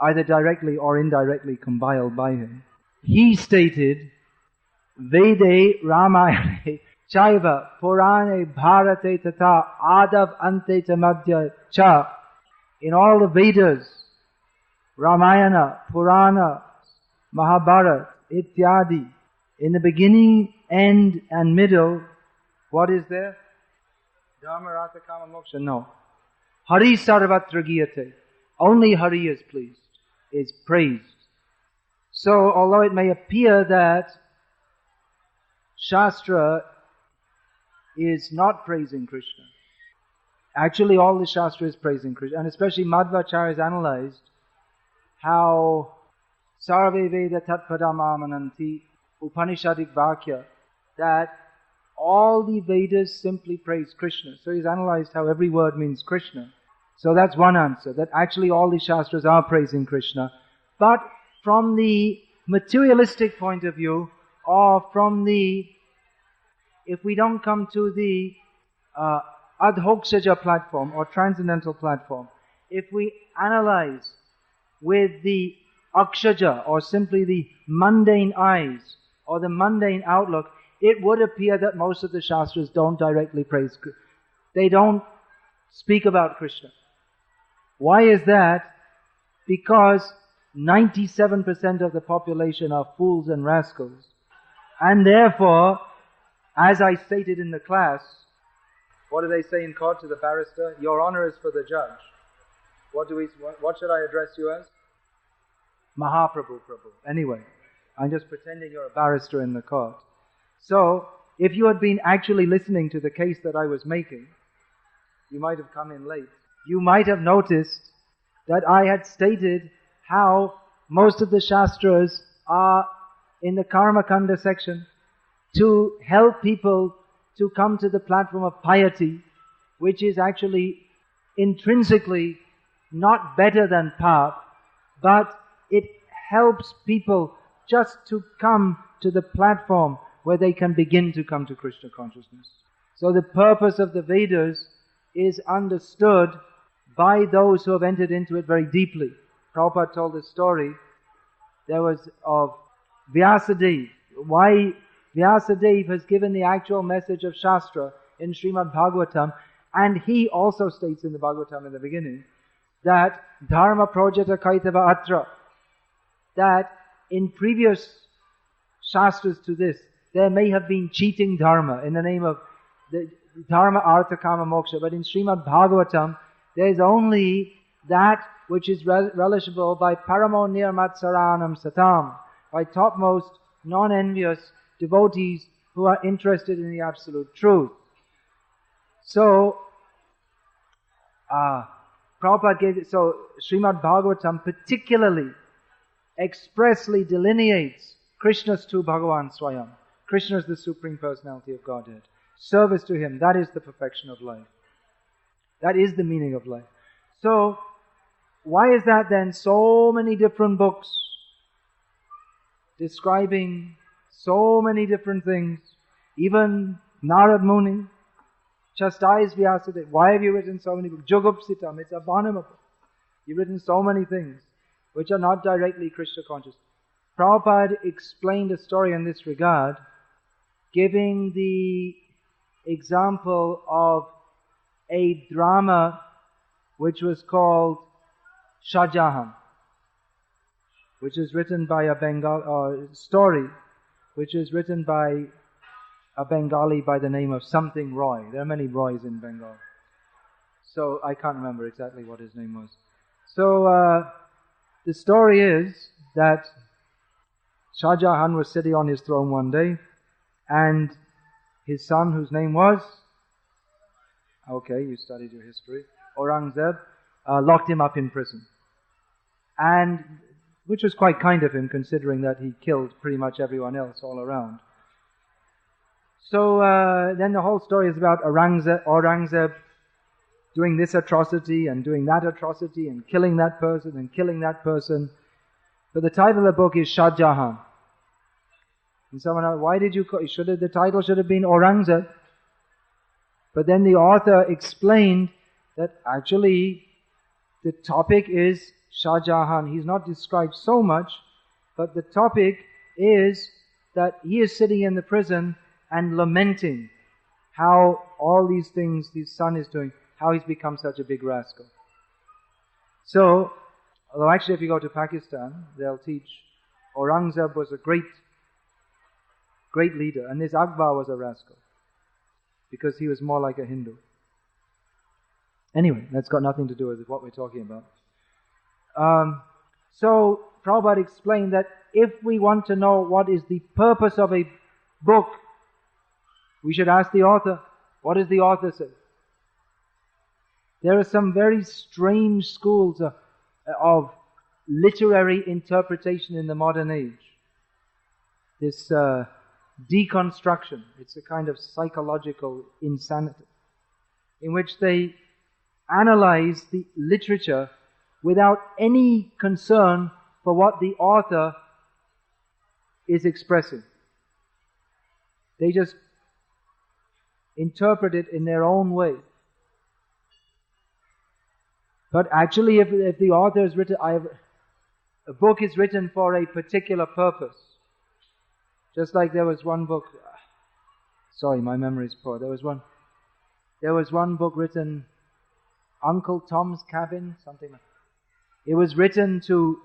Either directly or indirectly compiled by him. He stated, Vede Ramayane Chaiva Purane Bharate Tata Adav Ante Madhya Cha. In all the Vedas, Ramayana, Purana, Mahabharata, Ityadi, in the beginning, end and middle, what is there? Dharma, Artha, Kama, Moksha? No. Hari Sarvatra Giyate. Only Hari is pleased, is praised. So, although it may appear that Shastra is not praising Krishna. Actually, all the Shastra is praising Krishna, and especially Madhvacharya has analyzed how Sarve Veda Tatpadam Amananti Upanishadik Vakya, that all the Vedas simply praise Krishna. So he's analyzed how every word means Krishna. So that's one answer, that actually all the Shastras are praising Krishna. But from the materialistic point of view, or from the, if we don't come to the adhokshaja platform or transcendental platform, if we analyze with the akshaja or simply the mundane eyes or the mundane outlook, it would appear that most of the Shastras don't directly praise Krishna. They don't speak about Krishna. Why is that? Because 97% of the population are fools and rascals. And therefore, as I stated in the class, what do they say in court to the barrister? Your honor is for the judge. What should I address you as? Mahaprabhu, Prabhu. Anyway, I'm just pretending you're a barrister in the court. So, if you had been actually listening to the case that I was making, you might have come in late. You might have noticed that I had stated how most of the Shastras are in the Karma Kanda section to help people to come to the platform of piety, which is actually intrinsically not better than Pap, but it helps people just to come to the platform where they can begin to come to Krishna consciousness. So the purpose of the Vedas is understood by those who have entered into it very deeply. Prabhupada told a story, there was of Vyasadeva. Why Vyasadeva has given the actual message of Shastra in Srimad Bhagavatam, and he also states in the Bhagavatam in the beginning, that Dharma Projata Kaitava Atra, that in previous Shastras to this, there may have been cheating Dharma in the name of the Dharma, Artha, Kama, Moksha, but in Srimad Bhagavatam, there is only that which is relishable by Paramo Nirmatsaranam Satam, by topmost, non-envious devotees who are interested in the absolute truth. So, Prabhupada gave it, so Srimad Bhagavatam particularly expressly delineates Krishna's tu Bhagavan Swayam. Krishna is the Supreme Personality of Godhead. Service to Him, that is the perfection of life. That is the meaning of life. So, why is that then so many different books describing so many different things? Even Narad Muni chastised Vyasadeva. Why have you written so many books? Jugupsitam, it's abominable. You've written so many things which are not directly Krishna conscious. Prabhupada explained a story in this regard, giving the example of a drama which was called Shah Jahan, which is written by a story which is written by a Bengali by the name of something Roy. There are many Roys in Bengal. So I can't remember exactly what his name was. So the story is that Shah Jahan was sitting on his throne one day, and his son, whose name was, okay, you studied your history, Aurangzeb, locked him up in prison. And, which was quite kind of him, considering that he killed pretty much everyone else all around. So then the whole story is about Aurangzeb doing this atrocity and doing that atrocity and killing that person and killing that person. But the title of the book is Shah Jahan. And someone asked, why did you call it? The title should have been Aurangzeb. But then the author explained that actually the topic is Shah Jahan. He's not described so much, but the topic is that he is sitting in the prison and lamenting how all these things his son is doing, how he's become such a big rascal. So, although actually if you go to Pakistan, they'll teach Aurangzeb was a great leader, and this Akbar was a rascal, because he was more like a Hindu. Anyway, that's got nothing to do with what we're talking about. So, Prabhupada explained that if we want to know what is the purpose of a book, we should ask the author. What does the author say? There are some very strange schools of literary interpretation in the modern age. This deconstruction, it's a kind of psychological insanity, in which they analyze the literature without any concern for what the author is expressing. They just interpret it in their own way. But actually, if the author has written, a book is written for a particular purpose. Just like there was one book, sorry, my memory is poor. There was one book written, Uncle Tom's Cabin, something like that. It was written to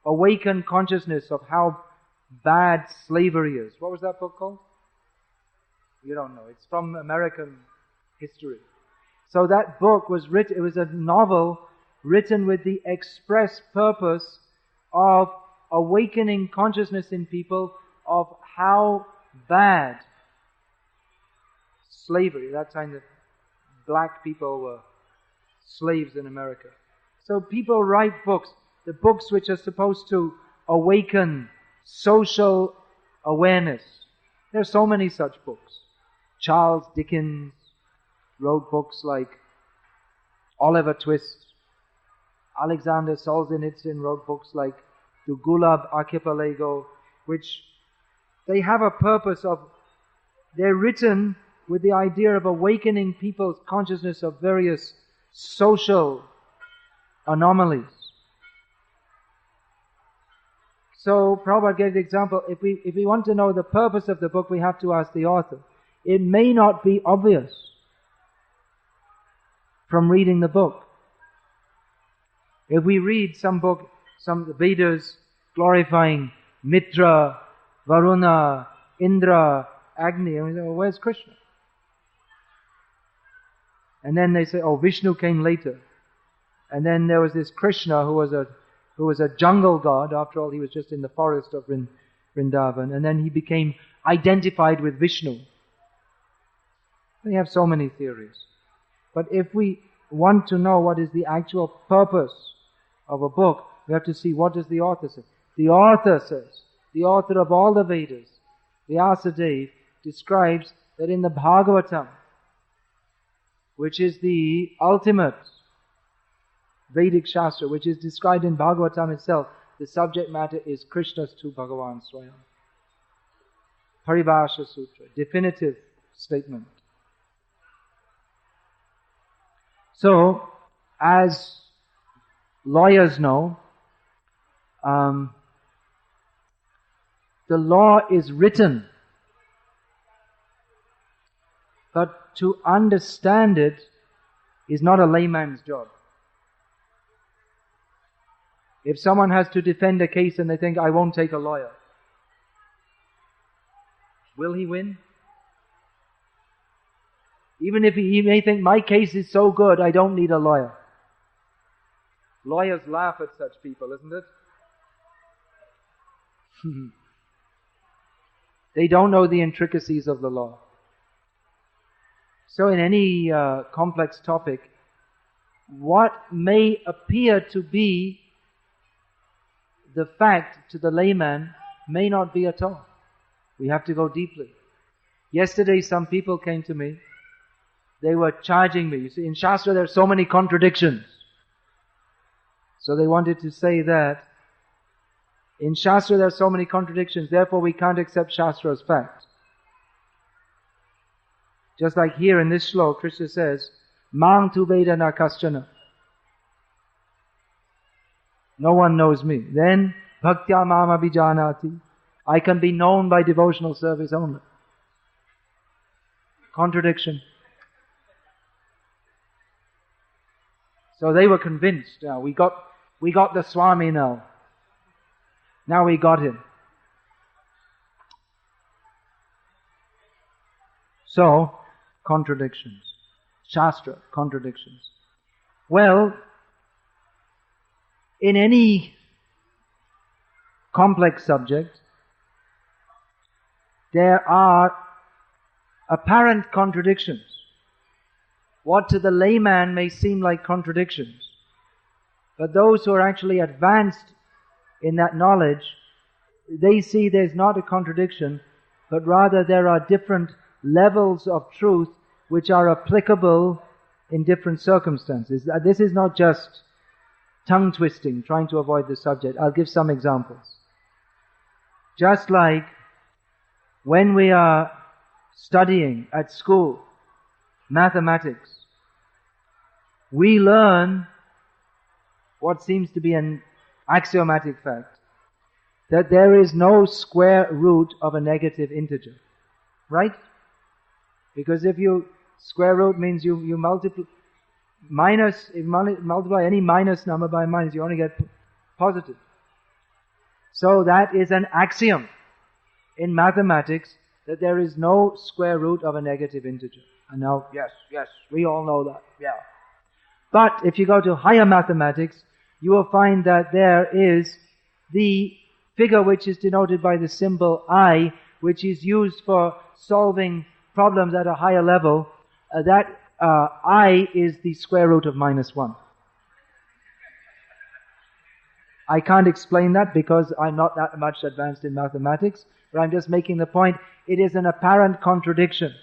awaken consciousness of how bad slavery is. What was that book called? You don't know. It's from American history. So that book was written, it was a novel written with the express purpose of awakening consciousness in people of how bad slavery, that time that black people were slaves in America. So people write books, the books which are supposed to awaken social awareness. There are so many such books. Charles Dickens wrote books like Oliver Twist. Alexander Solzhenitsyn wrote books like The Gulab Archipelago, which they have a purpose of, they're written with the idea of awakening people's consciousness of various social anomalies. So Prabhupada gave the example, if we want to know the purpose of the book, we have to ask the author. It may not be obvious from reading the book. If we read some book, some Vedas glorifying Mitra, Varuna, Indra, Agni, and we say, oh, where's Krishna? And then they say, oh, Vishnu came later. And then there was this Krishna who was a jungle god. After all, he was just in the forest of Vrindavan. And then he became identified with Vishnu. We have so many theories. But if we want to know what is the actual purpose of a book, we have to see what does the author say. The author says, the author of all the Vedas, Vyasadeva, describes that in the Bhagavatam, which is the ultimate Vedic Shastra, which is described in Bhagavatam itself, the subject matter is Krishna's to Bhagavan Swayam. Paribhasha Sutra, definitive statement. So, as lawyers know, the law is written, but to understand it is not a layman's job. If someone has to defend a case and they think, I won't take a lawyer, will he win? Even if he may think, my case is so good, I don't need a lawyer. Lawyers laugh at such people, isn't it? They don't know the intricacies of the law. So in any complex topic, what may appear to be the fact to the layman may not be at all. We have to go deeply. Yesterday some people came to me. They were charging me. You see, in Shastra there are so many contradictions. So they wanted to say that in Shastra there are so many contradictions, therefore we can't accept Shastra as fact. Just like here in this shloka, Krishna says, Mang tu vedana kaschana. No one knows me. Then, bhaktya mam abhijanati. I can be known by devotional service only. Contradiction. So they were convinced. We got the Swami now. Now we got him. So, contradictions. Shastra, contradictions. Well, in any complex subject, there are apparent contradictions. what to the layman may seem like contradictions. But those who are actually advanced in that knowledge, they see there's not a contradiction, but rather there are different levels of truth which are applicable in different circumstances. This is not just tongue twisting, trying to avoid the subject. I'll give some examples. Just like when we are studying at school mathematics, we learn what seems to be an axiomatic fact, that there is no square root of a negative integer. Right? Because if you square root means you multiply minus, if you multiply any minus number by minus, you only get positive. So that is an axiom in mathematics, that there is no square root of a negative integer. And now, yes, we all know that, yeah. But if you go to higher mathematics, you will find that there is the figure which is denoted by the symbol I, which is used for solving problems at a higher level. That I is the square root of -1. I can't explain that because I'm not that much advanced in mathematics, but I'm just making the point. It is an apparent contradiction,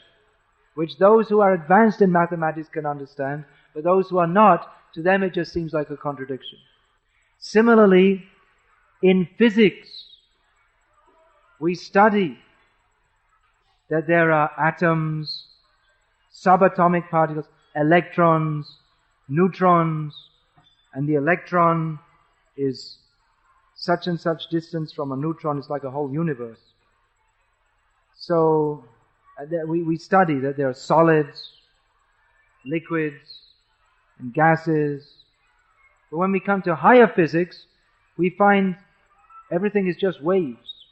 which those who are advanced in mathematics can understand, but those who are not, to them it just seems like a contradiction. Similarly, in physics, we study that there are atoms, subatomic particles, electrons, neutrons, and the electron is such and such distance from a neutron. It's like a whole universe. So we study that there are solids, liquids, and gases. But when we come to higher physics, we find everything is just waves.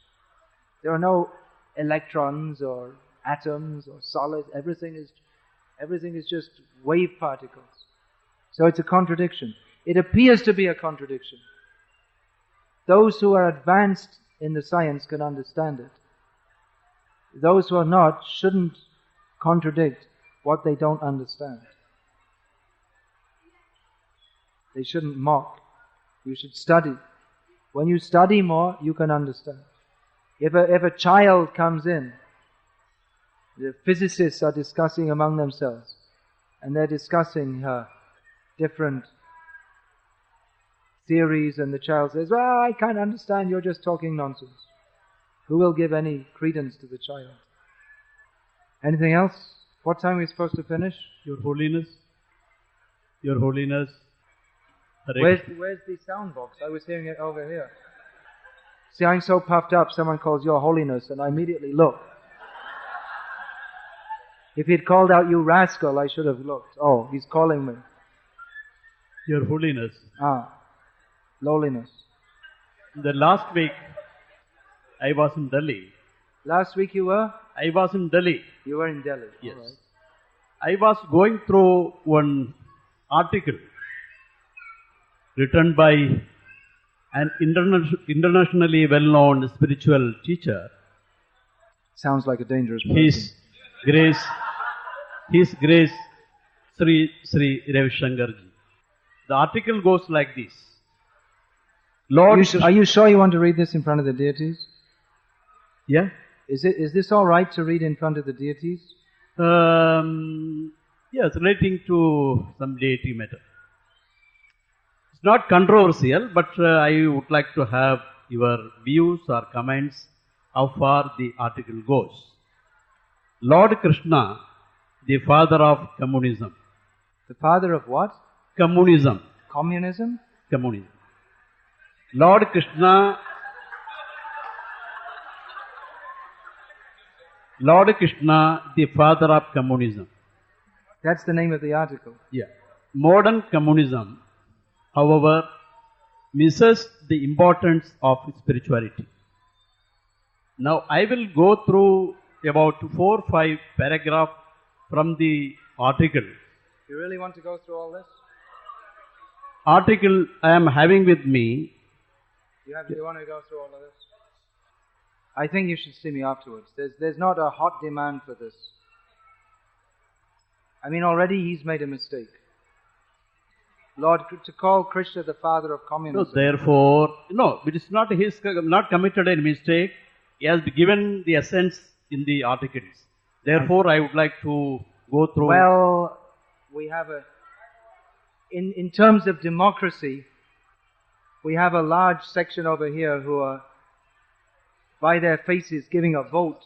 There are no electrons or atoms or solids. Everything is just wave particles. So it's a contradiction. It appears to be a contradiction. Those who are advanced in the science can understand it. Those who are not shouldn't contradict what they don't understand. They shouldn't mock. You should study. When you study more, you can understand. If a child comes in, the physicists are discussing among themselves, and they're discussing different theories, and the child says, "Well, I can't understand, you're just talking nonsense." Who will give any credence to the child? Anything else? What time are we supposed to finish? Your Holiness. Your Holiness. Where's the sound box? I was hearing it over here. See, I'm so puffed up, someone calls Your Holiness, and I immediately look. If he'd called out, "You rascal," I should have looked. Oh, he's calling me. Your Holiness. Lowliness. The last week, I was in Delhi. Last week you were? I was in Delhi. You were in Delhi. Yes. All right. I was going through one article written by an internationally well-known spiritual teacher. Sounds like a dangerous person. His Grace Sri Ravi Shankarji. The article goes like this. Are you sure you want to read this in front of the deities? Yeah. Is this all right to read in front of the deities? Yes, relating to some deity matter. It's not controversial, but I would like to have your views or comments how far the article goes. Lord Krsna, the father of communism. The father of what? Communism. Communism? Communism. Lord Krsna, the father of communism. That's the name of the article. Yeah. Modern communism, however, misses the importance of spirituality. Now, I will go through about 4 or 5 paragraphs from the article. You really want to go through all this? Article I am having with me. You want to go through all of this? I think you should see me afterwards. There's not a hot demand for this. I mean, already he's made a mistake. Lord, to call Krishna the father of No, communism. therefore, no, it is not his, not committed any mistake. He has given the essence in the articles. Therefore, I would like to go through. Well, we have in terms of democracy, we have a large section over here who are, by their faces, giving a vote.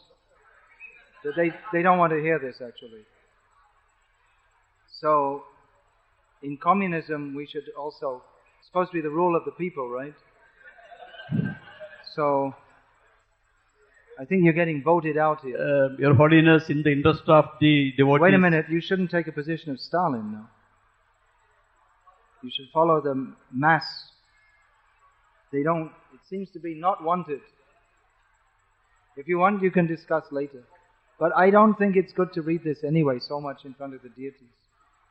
So they don't want to hear this, actually. So, in communism, we should also, it's supposed to be the rule of the people, right? So, I think you're getting voted out here. Your Holiness, in the interest of the devotees. Wait a minute, you shouldn't take a position of Stalin now. You should follow the mass. They don't, it seems to be not wanted. If you want, you can discuss later. But I don't think it's good to read this anyway so much in front of the deities.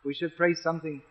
We should pray something